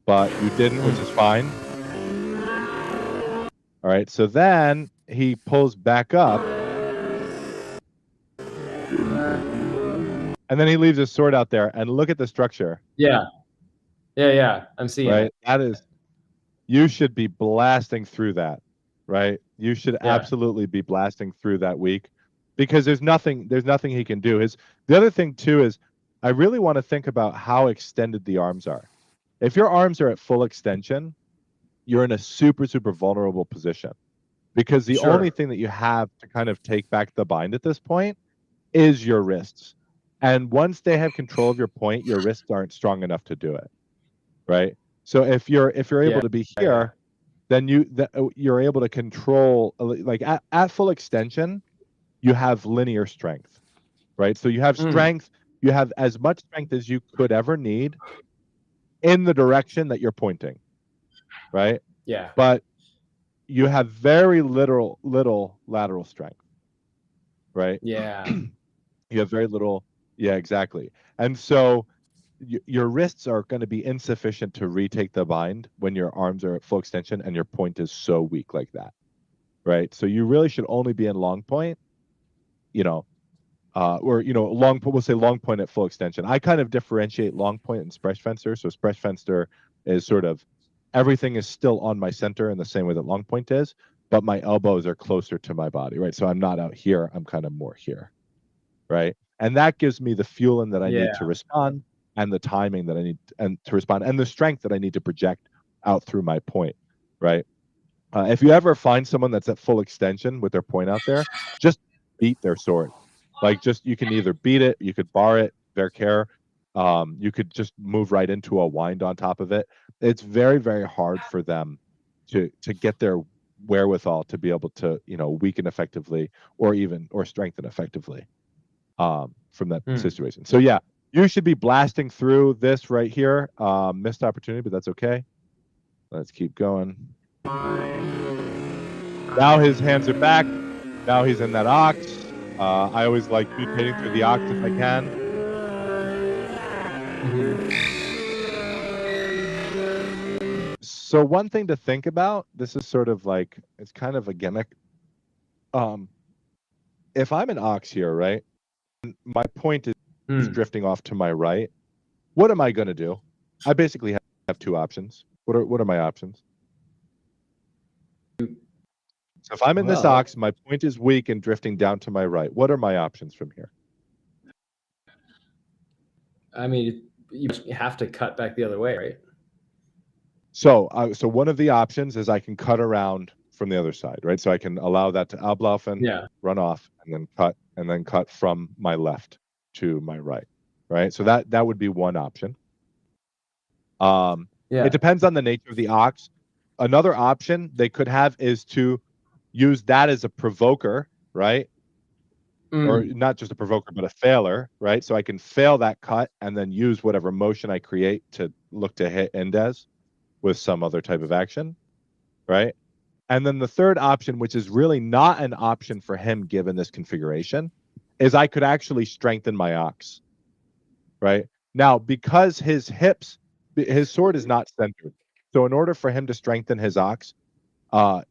but you didn't, which is fine. All right, so then he pulls back up, and then he leaves his sword out there. And look at the structure. Yeah. I'm seeing right. it. That is, you should be blasting through that, right? You should absolutely be blasting through that weak, because there's nothing he can do. The other thing too is, I really want to think about how extended the arms are. If your arms are at full extension, you're in a super, super vulnerable position, because the only thing that you have to kind of take back the bind at this point is your wrists. And once they have control of your point, your wrists aren't strong enough to do it, right? So if you're able to be here, then you're able to control, like at full extension, you have linear strength, right? So you have strength, you have as much strength as you could ever need in the direction that you're pointing, right? Yeah. But you have very little lateral strength, right? Yeah. You have very little. Yeah, exactly. And so your wrists are going to be insufficient to retake the bind when your arms are at full extension and your point is so weak like that, right? So you really should only be in long point, or long point. We'll say long point at full extension. I kind of differentiate long point and Sprechfenster. So Sprechfenster is sort of everything is still on my center in the same way that long point is, but my elbows are closer to my body, right? So I'm not out here. I'm kind of more here, right? And that gives me the fueling that I need to respond, and the timing that I need to respond, and the strength that I need to project out through my point, right? If you ever find someone that's at full extension with their point out there, just beat their sword. Like, you can either beat it, you could bar it, their care, you could just move right into a wind on top of it. It's very, very hard for them to get their wherewithal to be able to, weaken effectively or strengthen effectively from that situation. So yeah, you should be blasting through this right here. Missed opportunity, but that's okay. Let's keep going. Now his hands are back. Now he's in that ox. I always like mutating through the ox if I can. So one thing to think about, this is sort of like, it's kind of a gimmick. If I'm an ox here, right? My point is drifting off to my right. What am I going to do? I basically have two options. What are my options? So if I'm in this ox, my point is weak and drifting down to my right. What are my options from here? I mean, you have to cut back the other way, right? So one of the options is I can cut around from the other side, right? So I can allow that to ablaufen, run off, and then cut from my left to my right, right? So that would be one option. It depends on the nature of the ox. Another option they could have is to use that as a provoker, right? Or not just a provoker, but a failer, right? So I can fail that cut and then use whatever motion I create to look to hit Indez with some other type of action, right? And then the third option, which is really not an option for him given this configuration, is I could actually strengthen my ox, right? Now, because his sword is not centered, so in order for him to strengthen his ox,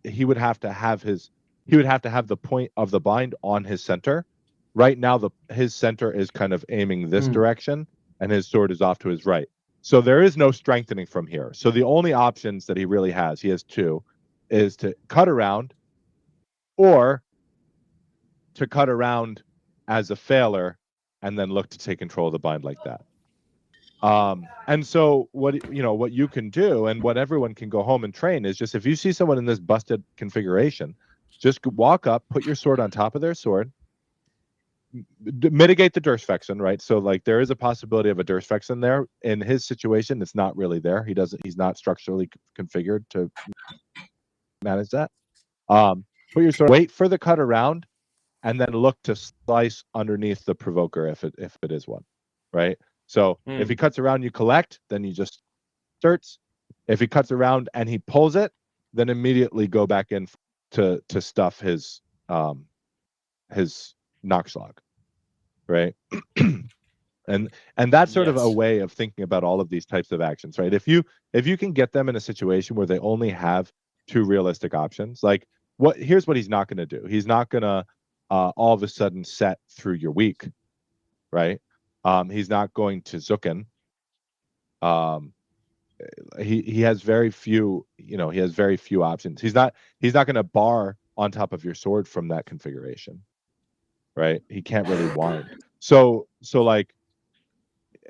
he would have to have the point of the bind on his center. Right now, his center is kind of aiming this direction, and his sword is off to his right. So there is no strengthening from here. So the only options that he really has, he has two, is to cut around, or to cut around as a failer and then look to take control of the bind like that. And so what you can do, and what everyone can go home and train, is just, if you see someone in this busted configuration, just walk up, put your sword on top of their sword, mitigate the Durstfexen, right? So like there is a possibility of a Durstfexen there. In his situation, it's not really there. He's not structurally configured to manage that. Put your sword, wait for the cut around, and then look to slice underneath the provoker if it is one, right? So if he cuts around, you collect, then you just starts. If he cuts around and he pulls it, then immediately go back in to stuff his Noxlog, right? and that's sort of a Yes. way of thinking about all of these types of actions, right? If you can get them in a situation where they only have two realistic options, like here's what he's not going to do. He's not going to all of a sudden set through your week, right? He's not going to Zucken. He has very few, he has very few options. He's not going to bar on top of your sword from that configuration, right? He can't really wind. So like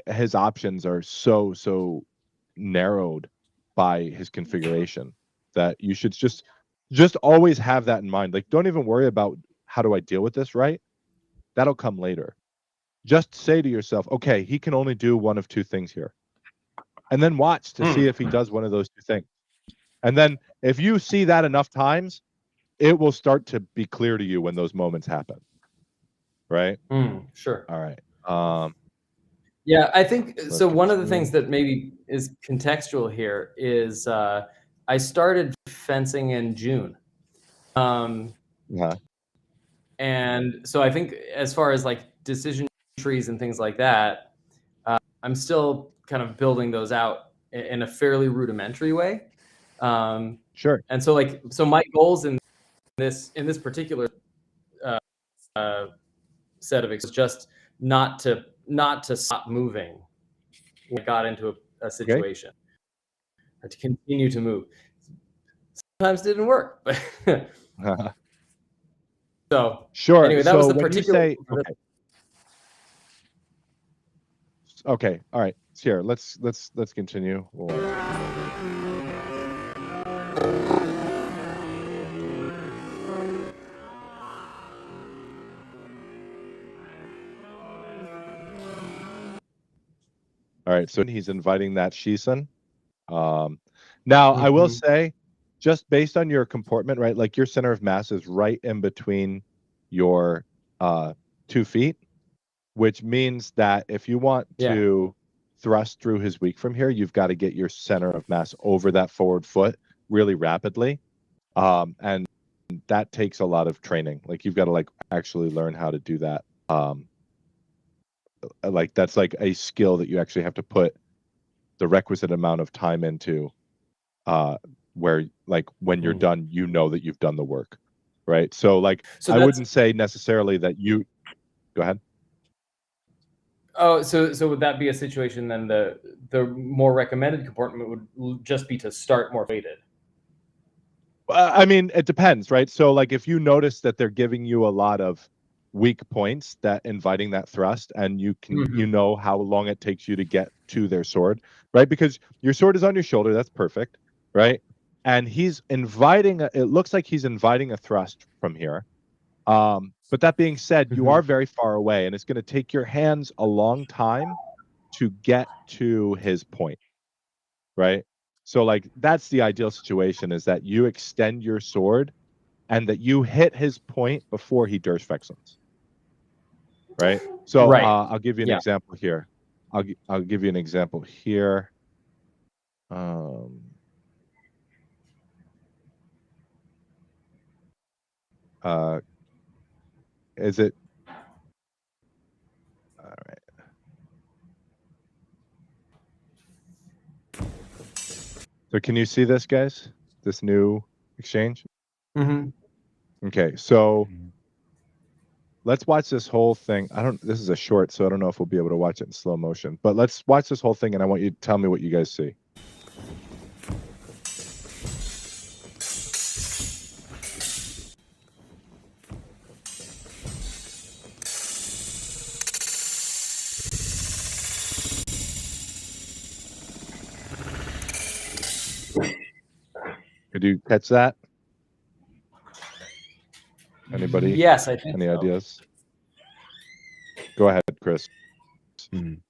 his options are so narrowed by his configuration that you should just always have that in mind. Like, don't even worry about how do I deal with this, right? That'll come later. Just say to yourself, okay, he can only do one of two things here. And then watch to see if he does one of those two things. And then if you see that enough times, it will start to be clear to you when those moments happen. Right? Sure. All right. Yeah, I think Let's so. One of the continue. things that maybe is contextual here is I started fencing in June. Yeah. And so I think as far as like decision trees and things like that, I'm still kind of building those out in a fairly rudimentary way. Sure. And so my goals in this particular set of is just not to stop moving when I got into a situation, or to continue to move. Sometimes it didn't work, but so sure. anyway, that so was the when particular. you say, okay. All right. Here, let's continue. All right, so he's inviting that Shisen. Now, I will say, just based on your comportment, right? Like your center of mass is right in between your 2 feet, which means that if you want to thrust through his weak from here, you've got to get your center of mass over that forward foot really rapidly. And that takes a lot of training. Like you've got to like actually learn how to do that. Like that's like a skill that you actually have to put the requisite amount of time into, where like when you're done, you know that you've done the work, right? So like I wouldn't say necessarily that you go ahead. Oh, so would that be a situation then the more recommended comportment would just be to start more weighted? I mean, it depends, right? So like if you notice that they're giving you a lot of weak points that inviting that thrust, and you can you know how long it takes you to get to their sword, right? Because your sword is on your shoulder, that's perfect, right? And he's inviting it looks like he's inviting a thrust from here. But that being said, you are very far away, and it's going to take your hands a long time to get to his point, right? So like that's the ideal situation, is that you extend your sword and that you hit his point before he Durstfexens. Right? So I'll give you an example here. I'll give you an example here. Is it all right? So can you see this, guys? This new exchange? Okay, so let's watch this whole thing. This is a short, so I don't know if we'll be able to watch it in slow motion, but let's watch this whole thing, and I want you to tell me what you guys see. Did you catch that? Anybody? Yes, I think Any so. ideas? Go ahead, Chris. Mhm.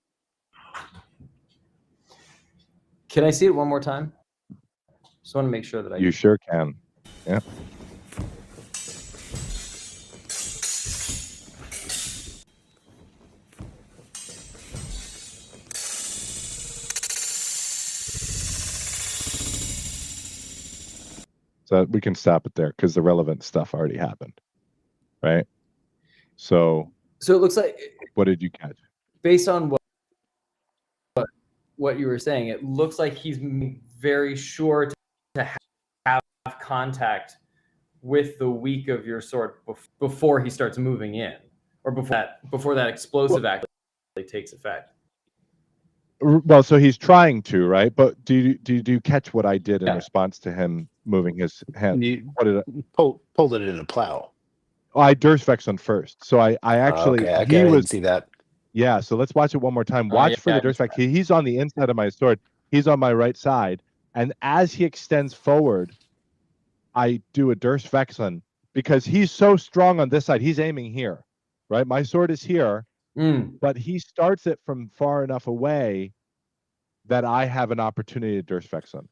Can I see it one more time? Just want to make sure that I. You sure can. Yeah. So we can stop it there because the relevant stuff already happened, right? So So it looks like, what did you catch? based on what you were saying, it looks like he's very sure to have contact with the weak of your sword before he starts moving in, or before that explosive actually takes effect. Well, so he's trying to, right? But do you catch what I did in Yeah. response to him moving his hand? You What did I? pulled it in a plow. Oh, I Durstvex first. So I actually Okay, I he didn't was see that. yeah. So let's watch it one more time. Watch Yeah, for the I missed Durstvex. He's on the inside of my sword. He's on my right side, and as he extends forward, I do a Durstvex because he's so strong on this side. He's aiming here, right? My sword is here, but he starts it from far enough away that I have an opportunity to Durstvex him,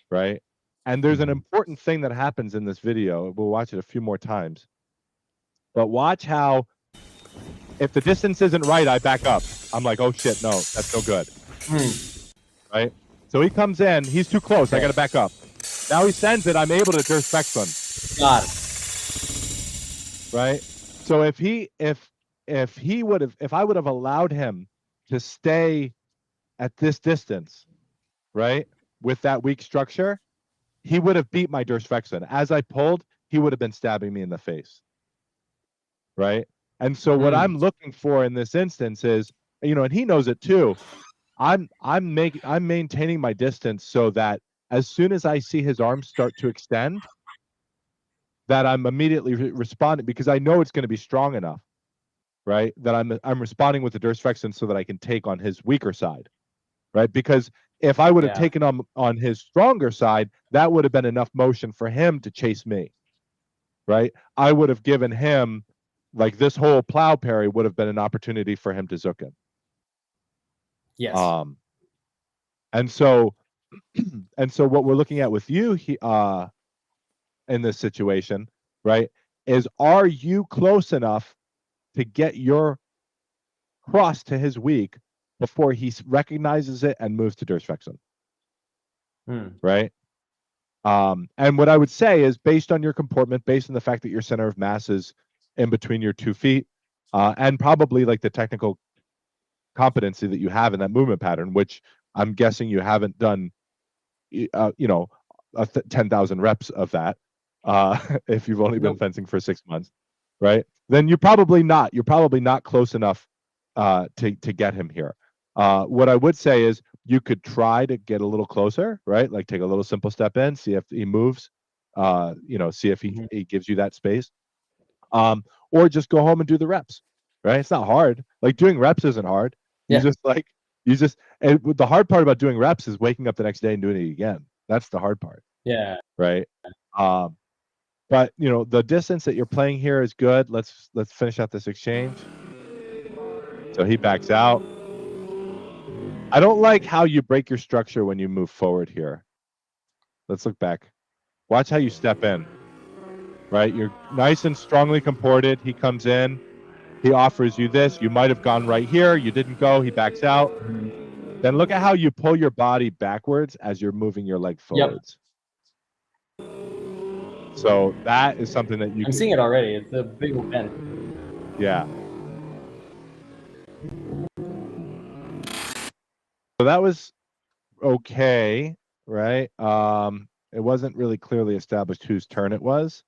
right? And there's an important thing that happens in this video. We'll watch it a few more times. But watch how, if the distance isn't right, I back up. I'm like, oh shit, no, that's no good. Right? So he comes in, he's too close, I gotta back up. Now he sends it, I'm able to Durstvex him. Got it. Right? So if I would have allowed him to stay at this distance, right, with that weak structure, he would have beat my Durstvex. As I pulled, he would have been stabbing me in the face. Right? And so what I'm looking for in this instance is, and he knows it too. I'm maintaining my distance so that as soon as I see his arms start to extend, that I'm immediately responding, because I know it's going to be strong enough, right? That I'm responding with the Durstvex so that I can take on his weaker side, right? Because if I would have taken on his stronger side, that would have been enough motion for him to chase me, right? I would have given him, like, this whole plow parry would have been an opportunity for him to zook in. Yes. And so what we're looking at with you in this situation, right, is, are you close enough to get your cross to his weak before he recognizes it and moves to Durstvex him? Right? And what I would say is, based on your comportment, based on the fact that your center of mass is in between your 2 feet, and probably like the technical competency that you have in that movement pattern, which I'm guessing you haven't done, 10,000 reps of that, if you've only been fencing for 6 months, right? Then you're probably not close enough to get him here. What I would say is, you could try to get a little closer, right? Like, take a little simple step in, see if he moves, see if he gives you that space, or just go home and do the reps, right? It's not hard. Like, doing reps isn't hard. And the hard part about doing reps is waking up the next day and doing it again. That's the hard part. Yeah. Right. But the distance that you're playing here is good. Let's finish out this exchange. So he backs out. I don't like how you break your structure when you move forward here. Let's look back. Watch how you step in. Right? You're nice and strongly comported. He comes in. He offers you this. You might have gone right here. You didn't go. He backs out. Then look at how you pull your body backwards as you're moving your leg forwards. So that is something that you I'm seeing it already. It's a big bend. Yeah. So that was okay, right? It wasn't really clearly established whose turn it was.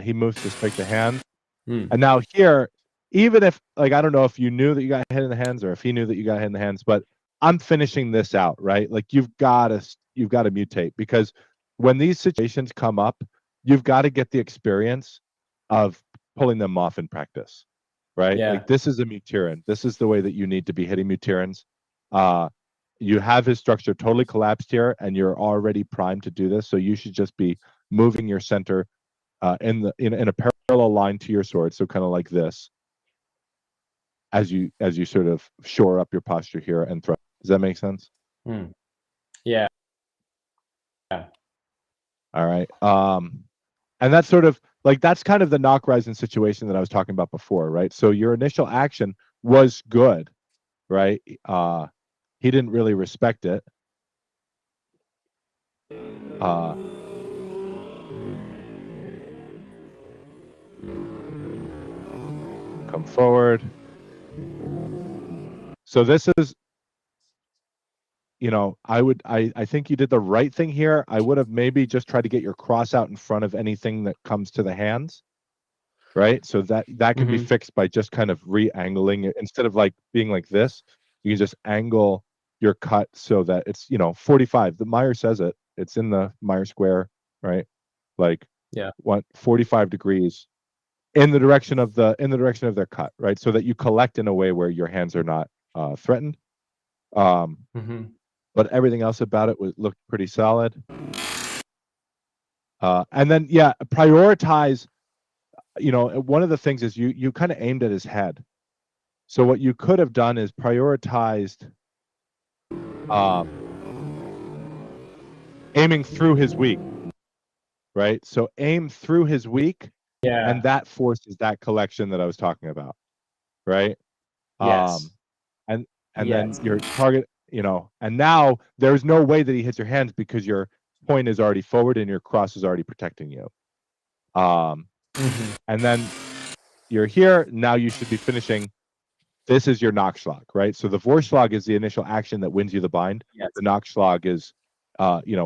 He moves to spike the hand. And now here, even if, like, I don't know if you knew that you got hit in the hands or if he knew that you got hit in the hands, but I'm finishing this out, right? Like, you've got to mutate, because when these situations come up, you've got to get the experience of pulling them off in practice, right? Yeah. Like, this is a Mutiran. This is the way that you need to be hitting Mutirans. You have his structure totally collapsed here, and you're already primed to do this. So you should just be moving your center in a parallel line to your sword, so kind of like this. as you sort of shore up your posture here and throw. Does that make sense? Yeah. All right. And that's sort of like, that's kind of the knock rising situation that I was talking about before, right? So your initial action was good, right? He didn't really respect it. Come forward. So this is, I think you did the right thing here. I would have maybe just tried to get your cross out in front of anything that comes to the hands, right? So that can be fixed by just kind of re-angling it. Instead of like being like this, you can just angle your cut so that it's 45. The Meyer says it. It's in the Meyer square, right? Like 45 degrees in the direction of their cut, right? So that you collect in a way where your hands are not threatened. But everything else about it looked pretty solid. And then prioritize. One of the things is you kind of aimed at his head. So what you could have done is prioritized aiming through his weak, right? So aim through his weak, and that forces that collection that I was talking about, right? Yes. And then your target, and now there's no way that he hits your hands because your point is already forward and your cross is already protecting you. And then you're here. Now you should be finishing. This is your Nachschlag, right? So the Vorschlag is the initial action that wins you the bind. Yes. The Nachschlag is,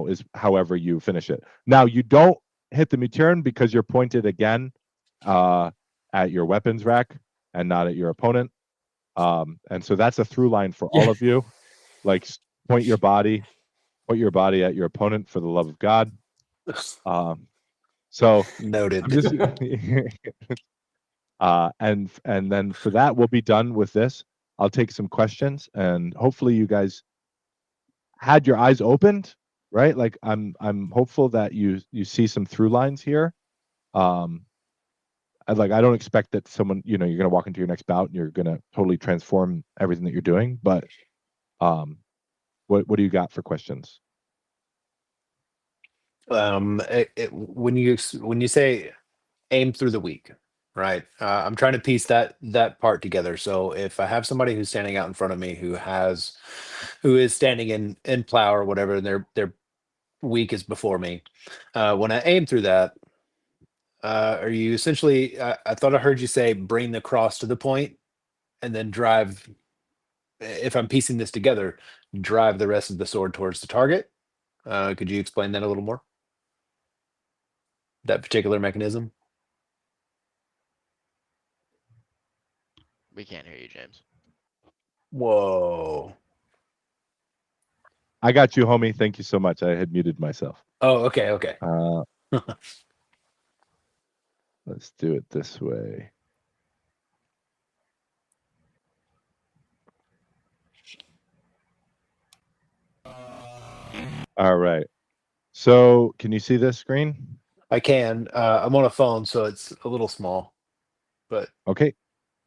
is however you finish it. Now you don't hit the Muttern because you're pointed again at your weapons rack and not at your opponent. And so that's a through line for all of you. Like point your body at your opponent for the love of God. So Noted. I'm just, and then for that, we'll be done with this. I'll take some questions, and hopefully you guys had your eyes opened, right? Like I'm hopeful that you see some through lines here. I don't expect that someone, you're going to walk into your next bout and you're going to totally transform everything that you're doing. But what do you got for questions? When you say aim through the weak, right? I'm trying to piece that part together. So if I have somebody who's standing out in front of me who is standing in plow or whatever, and their weak is before me, when I aim through that, are you essentially? I thought I heard you say bring the cross to the point, and then drive. If I'm piecing this together, drive the rest of the sword towards the target. Could you explain that a little more? That particular mechanism? We can't hear you, James. Whoa. I got you, homie. Thank you so much. I had muted myself. Oh, okay. Let's do it this way. All right. So can you see this screen? I can. I'm on a phone, so it's a little small, but Okay.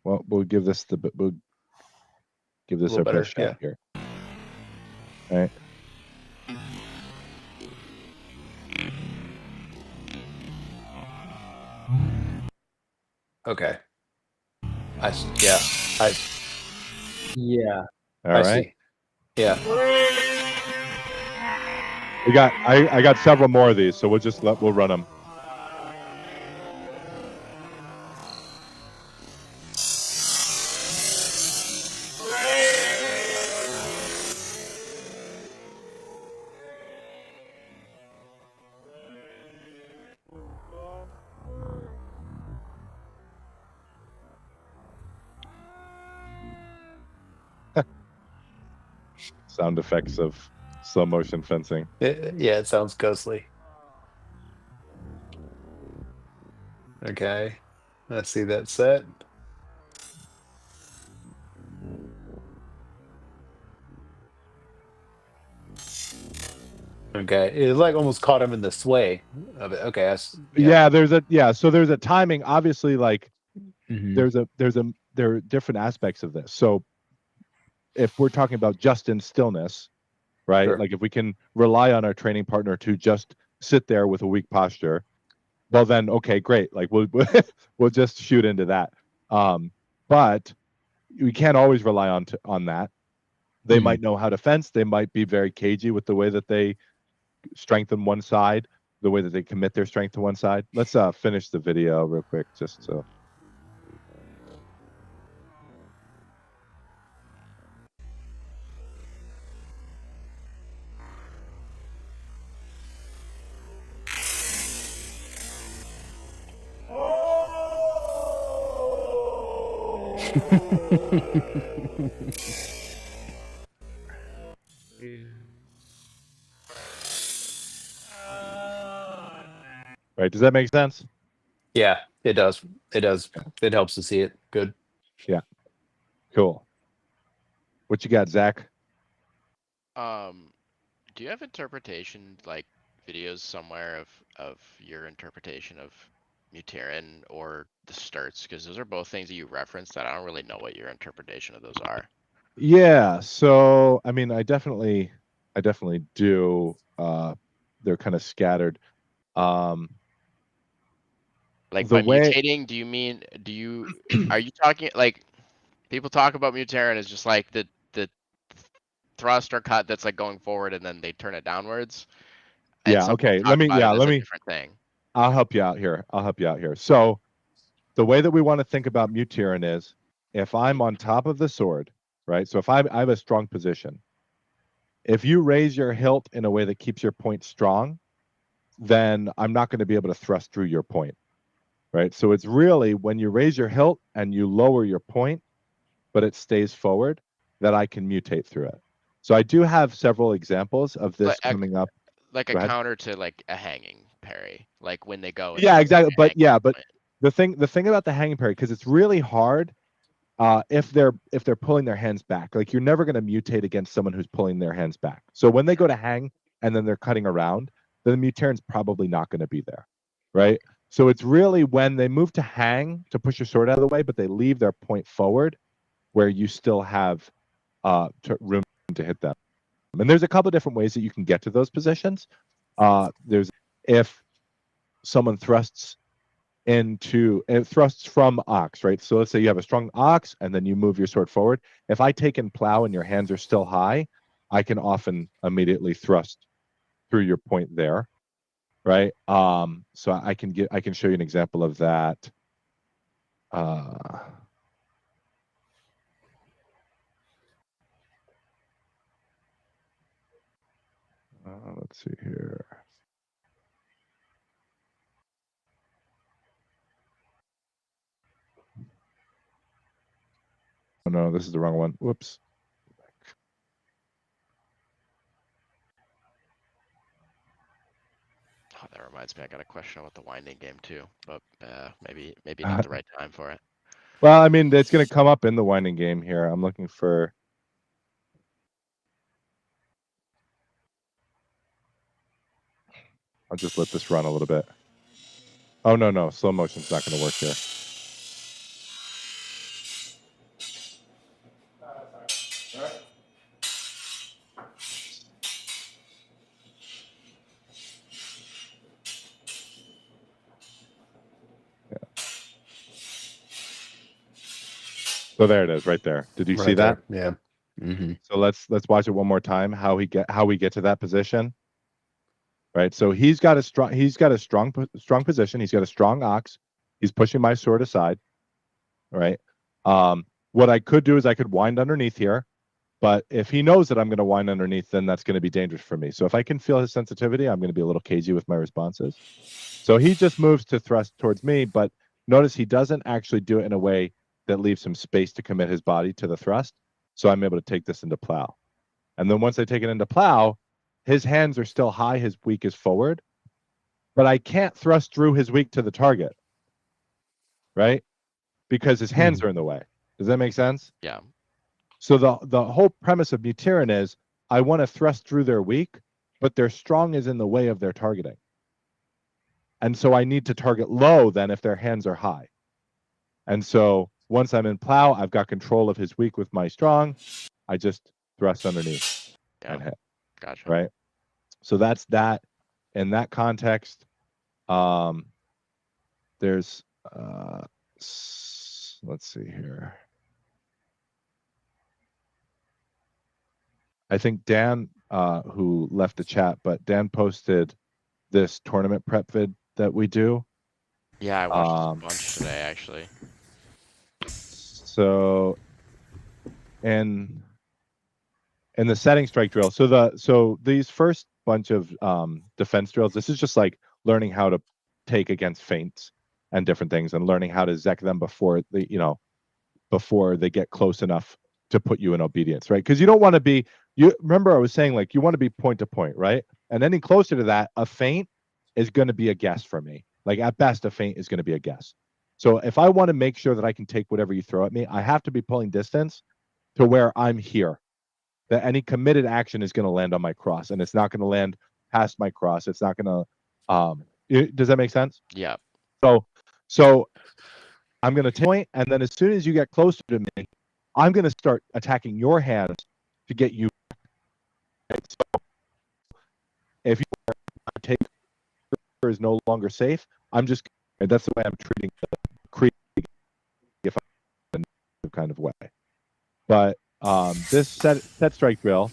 Well, we'll give this our little best better, shot here. All right. okay. Yeah. All I right. see. Yeah. I got several more of these, so we'll run them. Sound effects of slow motion fencing. Yeah, it sounds ghostly. Okay. Let's see that set. Okay. It like almost caught him in the sway of it. Okay. So there's a timing. Obviously, like Mhm. there's a there are different aspects of this. So if we're talking about just in stillness, right? Sure. Like if we can rely on our training partner to just sit there with a weak posture, well then okay, great. Like we'll we'll just shoot into that. But we can't always rely on that. They might know how to fence. They might be very cagey with the way that they strengthen one side, the way that they commit their strength to one side. Let's finish the video real quick, just so. Right? Does that make sense? Yeah, it does. It does. It helps to see it. Good. Cool. What you got, Zach? Do you have interpretation, like videos somewhere of your interpretation of Mutirin or the Sturts? Because those are both things that you referenced that I don't really know what your interpretation of those are. Yeah. So I mean, I definitely do. They're kind of scattered. Like The by way- mutating, are you talking like people talk about Mutirin as just like the thrust or cut that's like going forward and then they turn it downwards? And Yeah. some Okay. people talk about it as a different thing. I'll help you out here. So the way that we want to think about Mutirin is if I'm on top of the sword, right? So if I have a strong position, if you raise your hilt in a way that keeps your point strong, then I'm not going to be able to thrust through your point, right? So it's really when you raise your hilt and you lower your point, but it stays forward, that I can mutate through it. So I do have several examples of this coming up. Like a Go ahead. counter to like a hanging parry, like when they go. Yeah, into exactly. a But hanging yeah, but point. the thing about the hanging parry, because it's really hard if they're pulling their hands back. Like you're never going to mutate against someone who's pulling their hands back. So when they go to hang and then they're cutting around, then the Mutirin's probably not going to be there, right? So it's really when they move to hang to push your sword out of the way, but they leave their point forward, where you still have room to hit them. And there's a couple different ways that you can get to those positions. There's if someone thrusts from ox, right? So let's say you have a strong ox and then you move your sword forward. If I take in plow and your hands are still high, I can often immediately thrust through your point there, right? So I can show you an example of that. Let's see here. Oh no, this is the wrong one. Whoops. Oh, that reminds me, I got a question about the winding game too, but maybe not the right time for it. Well, I mean, it's going to come up in the winding game here. I'm looking for. I'll just let this run a little bit. Oh, no. Slow motion's not going to work here. Yeah. So there it is, right there. Did you see that? There. Yeah. Mm-hmm. So let's watch it one more time. How we get to that position. Right. So he's got a strong position. He's got a strong ox. He's pushing my sword aside. Right. What I could do is I could wind underneath here, but if he knows that I'm going to wind underneath, then that's going to be dangerous for me. So if I can feel his sensitivity, I'm going to be a little cagey with my responses. So he just moves to thrust towards me, but notice he doesn't actually do it in a way that leaves him space to commit his body to the thrust. So I'm able to take this into plow. And then once I take it into plow, his hands are still high, his weak is forward, but I can't thrust through his weak to the target, right? Because his hands are in the way. Does that make sense? Yeah. So the whole premise of Mutirin is I want to thrust through their weak, but their strong is in the way of their targeting. And so I need to target low then if their hands are high. And so Once I'm in plow, I've got control of his weak with my strong. I just thrust underneath and Yeah. hit. Gotcha. Right. So that's that. In that context, there's let's see here. I think Dan, who left the chat, but Dan posted this tournament prep vid that we do. Yeah, I watched this a bunch today, actually. So, in the setting strike drill, so these first bunch of defense drills, this is just like learning how to take against feints and different things, and learning how to zek them before they get close enough to put you in obedience, right? Because you don't want to be. You remember I was saying, like, you want to be point to point, right? And any closer to that, a feint is going to be a guess for me. Like, at best, a feint is going to be a guess. So if I want to make sure that I can take whatever you throw at me, I have to be pulling distance to where I'm here. That any committed action is going to land on my cross, and it's not going to land past my cross. It's not going to. Does that make sense? Yeah. So I'm going to take point, and then as soon as you get closer to me, I'm going to start attacking your hands to get you. So if you take is no longer safe, I'm just, and that's the way I'm treating the Krieg, if I'm in a kind of way. But this set strike drill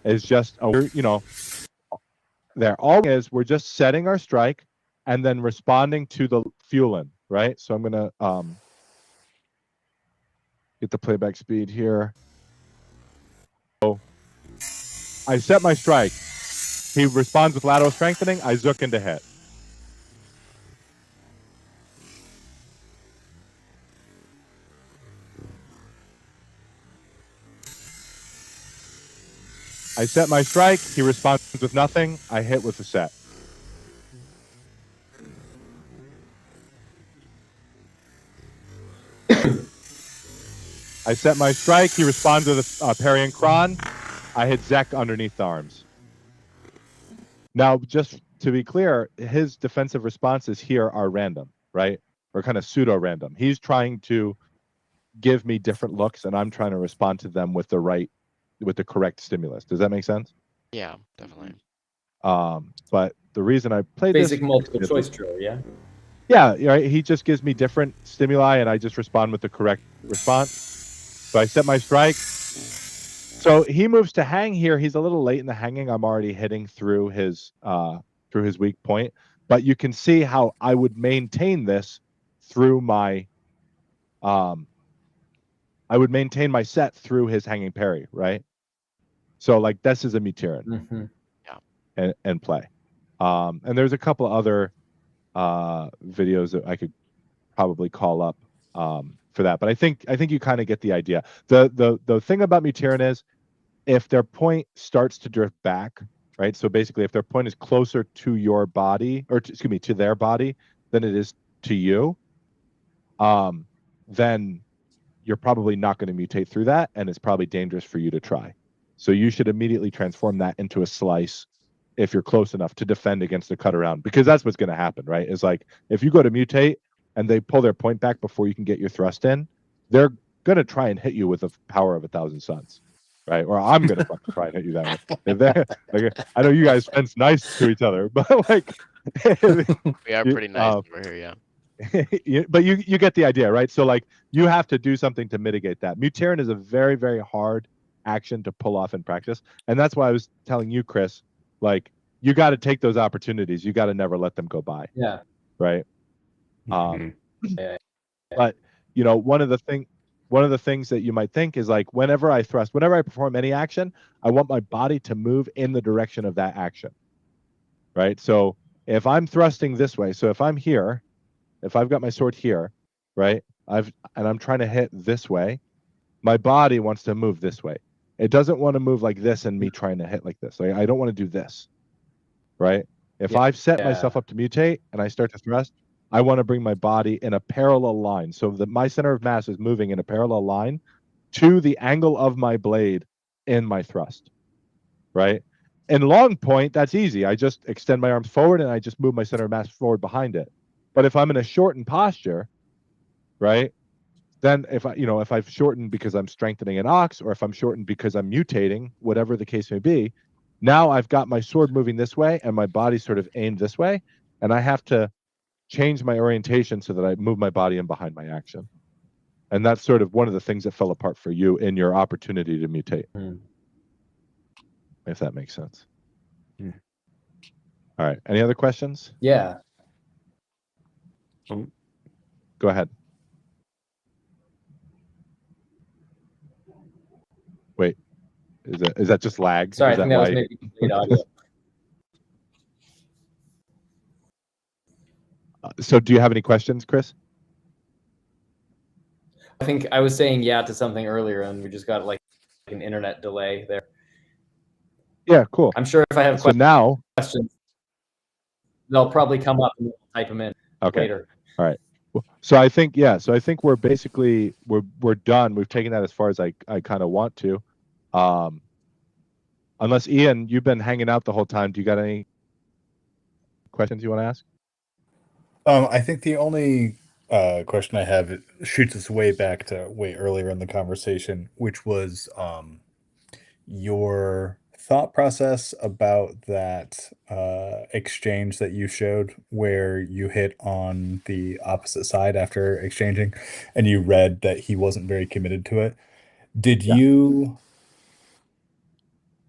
is just there. All is we're just setting our strike and then responding to the fueling, right? So I'm gonna get the playback speed here. So I set my strike. He responds with lateral strengthening. I zook into hit. I set my strike. He responds with nothing. I hit with the set. I set my strike. He responds with a parry and cron. I hit Zek underneath the arms. Now, just to be clear, his defensive responses here are random, right? Or kind of pseudo-random. He's trying to give me different looks, and I'm trying to respond to them with the correct stimulus. Does that make sense? Yeah, definitely. But the reason I played Basic this, multiple choice drill, yeah. Yeah, right. He just gives me different stimuli, and I just respond with the correct response. So I set my strike. So he moves to hang here. He's a little late in the hanging. I'm already hitting through his weak point, but you can see how I would maintain this through my. I would maintain my set through his hanging parry, right? So like this is a Mutirin, and play. And there's a couple other videos that I could probably call up for that, but I think you kind of get the idea. The thing about Mutirin is if their point starts to drift back, right? So basically, if their point is closer to your body, or to their body than it is to you, then you're probably not going to mutate through that, and it's probably dangerous for you to try. So you should immediately transform that into a slice if you're close enough to defend against a cut around, because that's what's going to happen, right? Is like if you go to mutate and they pull their point back before you can get your thrust in, they're going to try and hit you with the power of 1,000 suns, right? Or I'm going to try and hit you that way. Like, I know you guys fence nice to each other, but like We are pretty nice over here, yeah. But you get the idea, right? So like you have to do something to mitigate that. Mutirin is a very, very hard action to pull off in practice, and that's why I was telling you, Chris, like you got to take those opportunities. You got to never let them go by. Yeah. Right. Yeah. But one of the things that you might think is like whenever I perform any action, I want my body to move in the direction of that action. Right. So if I'm thrusting this way, so if I'm here, if I've got my sword here, right, and I'm trying to hit this way, my body wants to move this way. It doesn't want to move like this and me trying to hit like this. Like I don't want to do this, right? If I've set myself up to mutate and I start to thrust, I want to bring my body in a parallel line, so that my center of mass is moving in a parallel line to the angle of my blade in my thrust, right? In long point, that's easy. I just extend my arms forward and I just move my center of mass forward behind it. But if I'm in a shortened posture, right, then if I've shortened because I'm strengthening an ox, or if I'm shortened because I'm mutating, whatever the case may be, now I've got my sword moving this way and my body sort of aimed this way, and I have to change my orientation so that I move my body in behind my action. And that's sort of one of the things that fell apart for you in your opportunity to mutate. If that makes sense. Hmm. All right. Any other questions? Yeah. Go ahead. Wait, is that just lag? Sorry, I Is think that was maybe delayed audio. So do you have any questions, Chris? I think I was saying yeah to something earlier, and we just got like an internet delay there. Yeah, cool. I'm sure if I have So now, questions, they'll probably come up and we'll type them in later. All right. So I think we're basically we're done. We've taken that as far as I kind of want to. Unless Ian, you've been hanging out the whole time. Do you got any questions you want to ask? I think the only question I have shoots us way back to way earlier in the conversation, which was your thought process about that exchange that you showed where you hit on the opposite side after exchanging and you read that he wasn't very committed to it. Do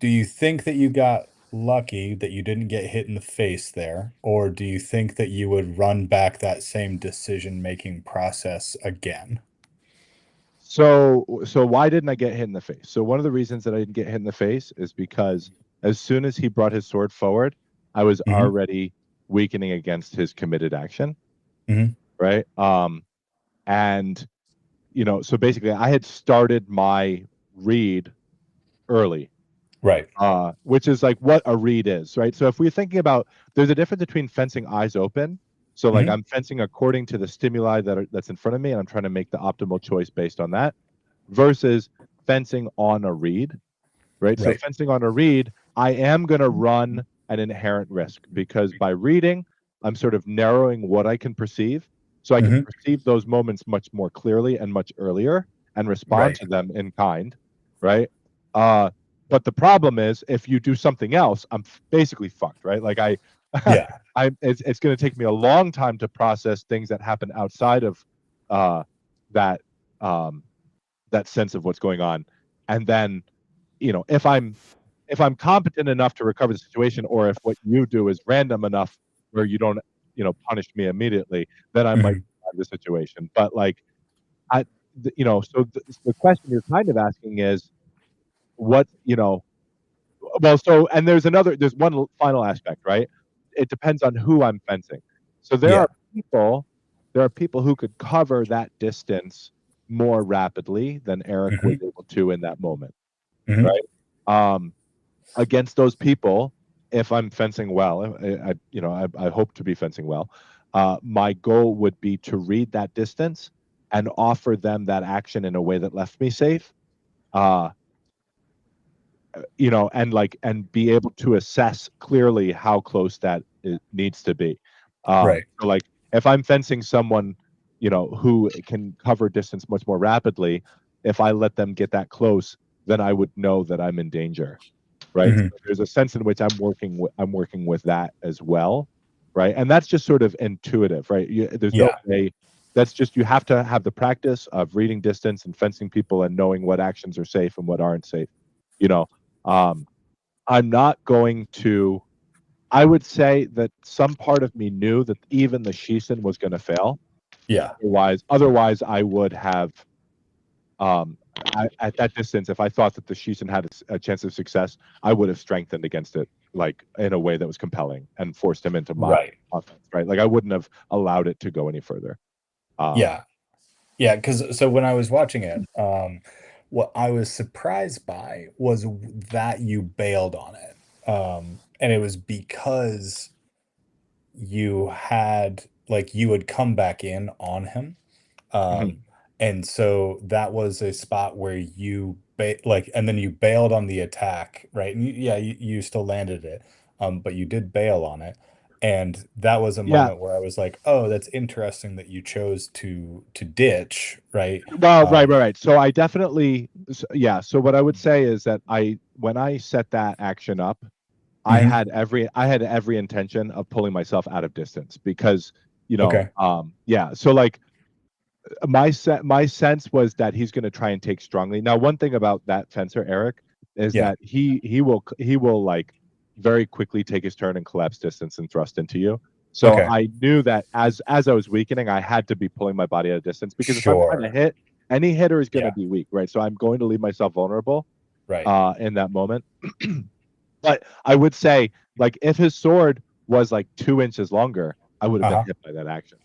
you think that you got lucky that you didn't get hit in the face there, or do you think that you would run back that same decision-making process again? So why didn't I get hit in the face? So one of the reasons that I didn't get hit in the face is because as soon as he brought his sword forward, I was already weakening against his committed action. Right? And so basically I had started my read early. Right. Which is like what a read is, right? So if we're thinking about, there's a difference between fencing eyes open. So like I'm fencing according to the stimuli that's in front of me, and I'm trying to make the optimal choice based on that, versus fencing on a read, right? So fencing on a read, I am going to run an inherent risk because by reading, I'm sort of narrowing what I can perceive. So I can perceive those moments much more clearly and much earlier and respond to them in kind, right? But the problem is, if you do something else, I'm basically fucked, right? Like it's going to take me a long time to process things that happen outside of that sense of what's going on. And then, if I'm competent enough to recover the situation, or if what you do is random enough where you don't, punish me immediately, then I might have the situation. But like, so the question you're kind of asking is, what, and there's one final aspect, right? It depends on who I'm fencing. So there are people who could cover that distance more rapidly than Eric was able to in that moment, right? Against those people, if I'm fencing well, I hope to be fencing well. My goal would be to read that distance and offer them that action in a way that left me safe. And be able to assess clearly how close that it needs to be. So like if I'm fencing someone, who can cover distance much more rapidly, if I let them get that close, then I would know that I'm in danger, right? So there's a sense in which I'm working with that as well, right? And that's just sort of intuitive, right? There's no way. That's just, you have to have the practice of reading distance and fencing people and knowing what actions are safe and what aren't safe. I'm not going to. I would say that some part of me knew that even the Shisen was going to fail. Yeah. Otherwise, I would have. At that distance, if I thought that the Shisen had a chance of success, I would have strengthened against it, like in a way that was compelling, and forced him into my offense. Right. Like I wouldn't have allowed it to go any further. Yeah. Because so when I was watching it, what I was surprised by was that you bailed on it. And it was because you had come back in on him. And so that was a spot where you and then you bailed on the attack, right? And you still landed it. But you did bail on it. And that was a Yeah. moment where I was like, oh, that's interesting that you chose to ditch, right? Well, right. So I definitely, yeah. So what I would say is that when I set that action up, I Mhm. had every intention of pulling myself out of distance because, Okay. yeah. So like my sense was that he's going to try and take strongly. Now, one thing about that fencer, Eric, is Yeah. that he will like very quickly take his turn and collapse distance and thrust into you. So Okay. I knew that as I was weakening, I had to be pulling my body at a distance because if I'm trying to Sure. hit, any hitter is going to Yeah. be weak, right? So I'm going to leave myself vulnerable Right. in that moment. But I would say, like, if his sword was like 2 inches longer, I would have been Uh-huh. hit by that action.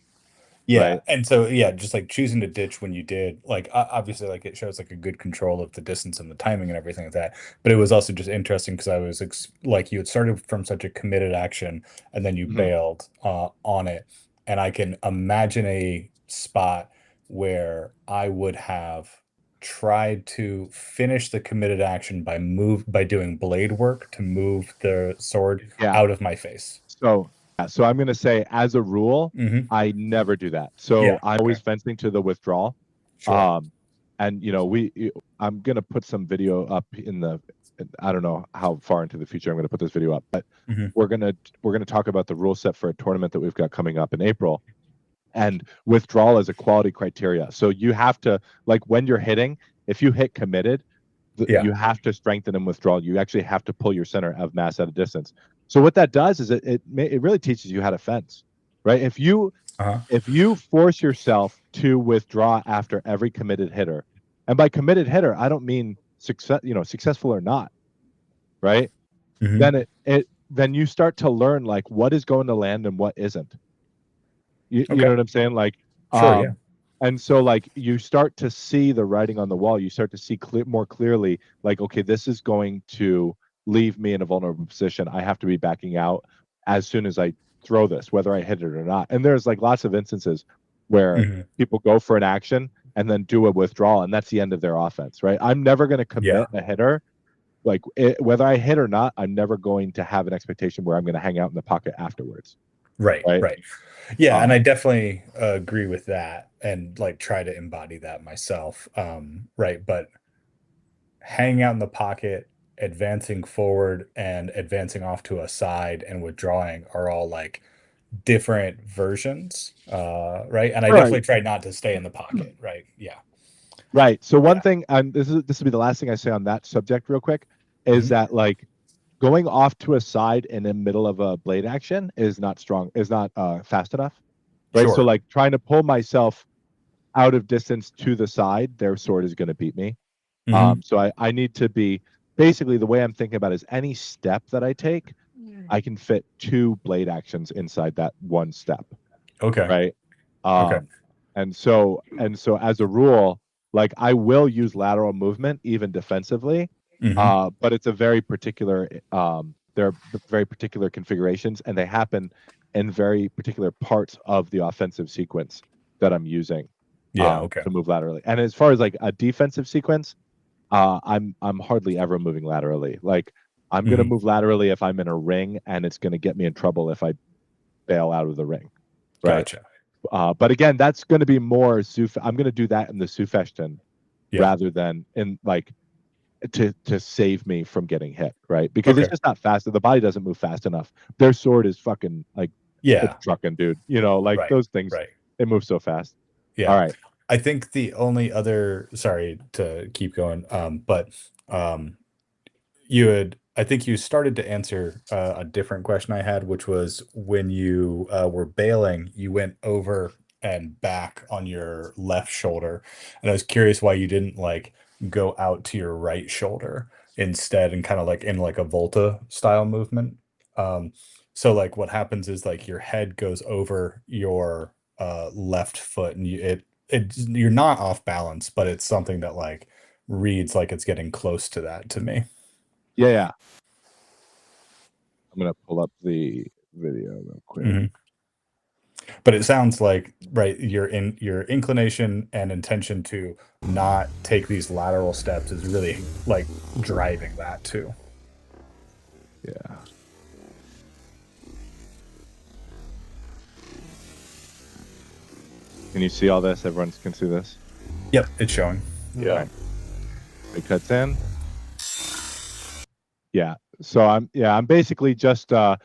Yeah. Right. And so, yeah, just like choosing to ditch when you did, like, obviously, like, it shows like a good control of the distance and the timing and everything like that. But it was also just interesting because I was like, you had started from such a committed action and then you Mhm. bailed on it. And I can imagine a spot where I would have tried to finish the committed action by doing blade work to move the sword Yeah. out of my face. So I'm going to say, as a rule, Mhm. I never do that. So Yeah, I'm always okay. fencing to the withdrawal. Sure. And I'm going to put some video up I don't know how far into the future I'm going to put this video up, but Mhm. we're going to talk about the rule set for a tournament that we've got coming up in April. And withdrawal is a quality criteria. So you have to, like, when you're hitting, if you hit committed, Yeah. you have to strengthen and withdrawal. You actually have to pull your center of mass at a distance. So what that does is it really teaches you how to fence, right? If you force yourself to withdraw after every committed hitter, and by committed hitter, I don't mean successful or not, right? Mhm. Then you start to learn like what is going to land and what isn't. You Okay. know what I'm saying? Like, Sure, yeah. and so like you start to see the writing on the wall. You start to see more clearly, like, okay, this is going to leave me in a vulnerable position. I have to be backing out as soon as I throw this, whether I hit it or not. And there's like lots of instances where Mhm. people go for an action and then do a withdrawal, and that's the end of their offense, right? I'm never going to commit a hitter. Like whether I hit or not, I'm never going to have an expectation where I'm going to hang out in the pocket afterwards. Right. Right. Yeah, and I definitely agree with that and like try to embody that myself. Right. But hanging out in the pocket, advancing forward, and advancing off to a side and withdrawing are all like different versions. Right. And I Right. definitely try not to stay in the pocket. Right. Yeah. Right. So one thing, this will be the last thing I say on that subject real quick, is Mhm. that like going off to a side in the middle of a blade action is not fast enough. Right. So Sure. like trying to pull myself out of distance to the side, their sword is going to beat me. Mhm. So I need to be, basically the way I'm thinking about it is any step that I take, I can fit 2 blade actions inside that one step. Okay. Right. Okay. And so as a rule, like I will use lateral movement even defensively, Mhm. but it's a very particular there are very particular configurations, and they happen in very particular parts of the offensive sequence that I'm using Yeah. Okay. to move laterally. And as far as like a defensive sequence, I'm hardly ever moving laterally. Like I'm gonna Mhm. move laterally if I'm in a ring, and it's gonna get me in trouble if I bail out of the ring. Right. Gotcha. But again, that's going to be more I'm going to do that in the Sufeshton Yeah. rather than in like to save me from getting hit, right? Because it's Okay. just not fast. The body doesn't move fast enough. Their sword is fucking like Yeah. it's trucking, dude. You know, like Right. those things. Right. It moves so fast. Yeah. All right. I think the only other, sorry to keep going, but I think you started to answer a different question I had, which was when you were bailing, you went over and back on your left shoulder. And I was curious why you didn't like go out to your right shoulder instead and kind of like in like a Volta style movement. So like what happens is like your head goes over your left foot and you're not off balance, but it's something that like reads like it's getting close to that to me. Yeah. I'm gonna pull up the video real quick. Mhm. But it sounds like right your inclination and intention to not take these lateral steps is really like driving that too. Yeah. Can you see all this? Everyone can see this. Yep, it's showing. Yeah. It cuts in. Yeah. So I'm basically just by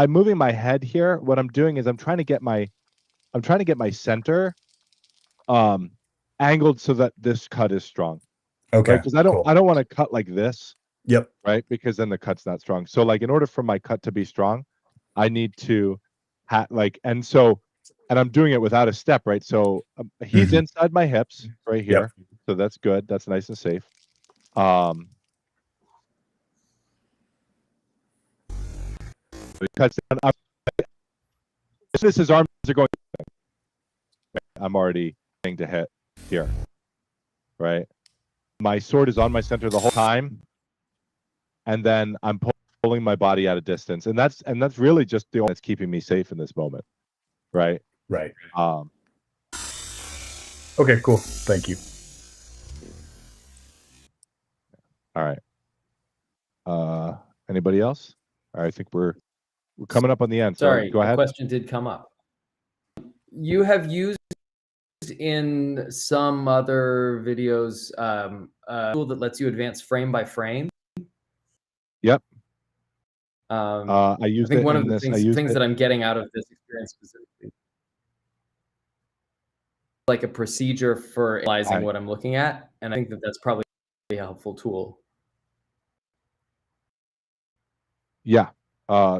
moving my head here, what I'm doing is I'm trying to get my center angled so that this cut is strong. Okay. Right? Because I don't want to cut like this. Yep. Right? Because then the cut's not strong. So like in order for my cut to be strong, I need to and I'm doing it without a step, right? So he's inside my hips right here. Yep. So that's good. That's nice and safe. It cuts down. This is arms are going. I'm already trying to hit here, right? My sword is on my center the whole time, and then I'm pulling my body at a distance, and that's really just the only that's keeping me safe in this moment, right? Right. Um. Okay, cool. Thank you. All right. Anybody else? All right, I think we're coming up on the end. So Sorry, go a ahead. question did come up. You have used in some other videos a tool that lets you advance frame by frame. Yep. I I used think it one in of the this. things that I'm getting out of this experience specifically, like a procedure for analyzing what I'm looking at, and I think that that's probably a helpful tool. Yeah.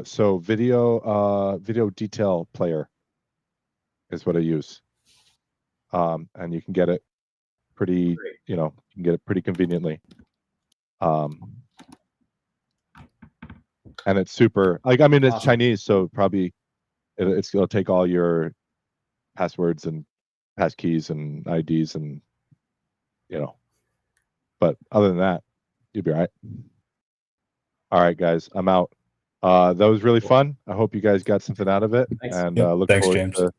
So video detail player is what I use. And you can get it pretty, you can get it pretty conveniently. And it's super, like, I mean, it's Awesome. Chinese, so probably it'll take all your passwords and passkeys and IDs and, but other than that, you'll be all right. All right, guys, I'm out. That was really fun. I hope you guys got something out of it. Thanks. And Yep. look Thanks, forward James. to,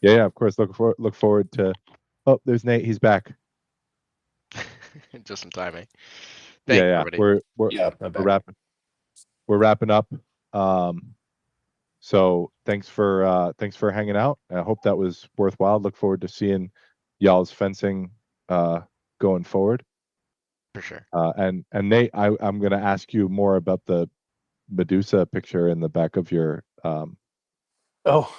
yeah, of course. Look forward to. Oh, there's Nate. He's back. Just in time, eh? Thank you, Yeah. everybody. We're wrapping up. So thanks for hanging out. I hope that was worthwhile. Look forward to seeing y'all's fencing going forward. For sure. And Nate, I'm gonna ask you more about the Medusa picture in the back of your Oh,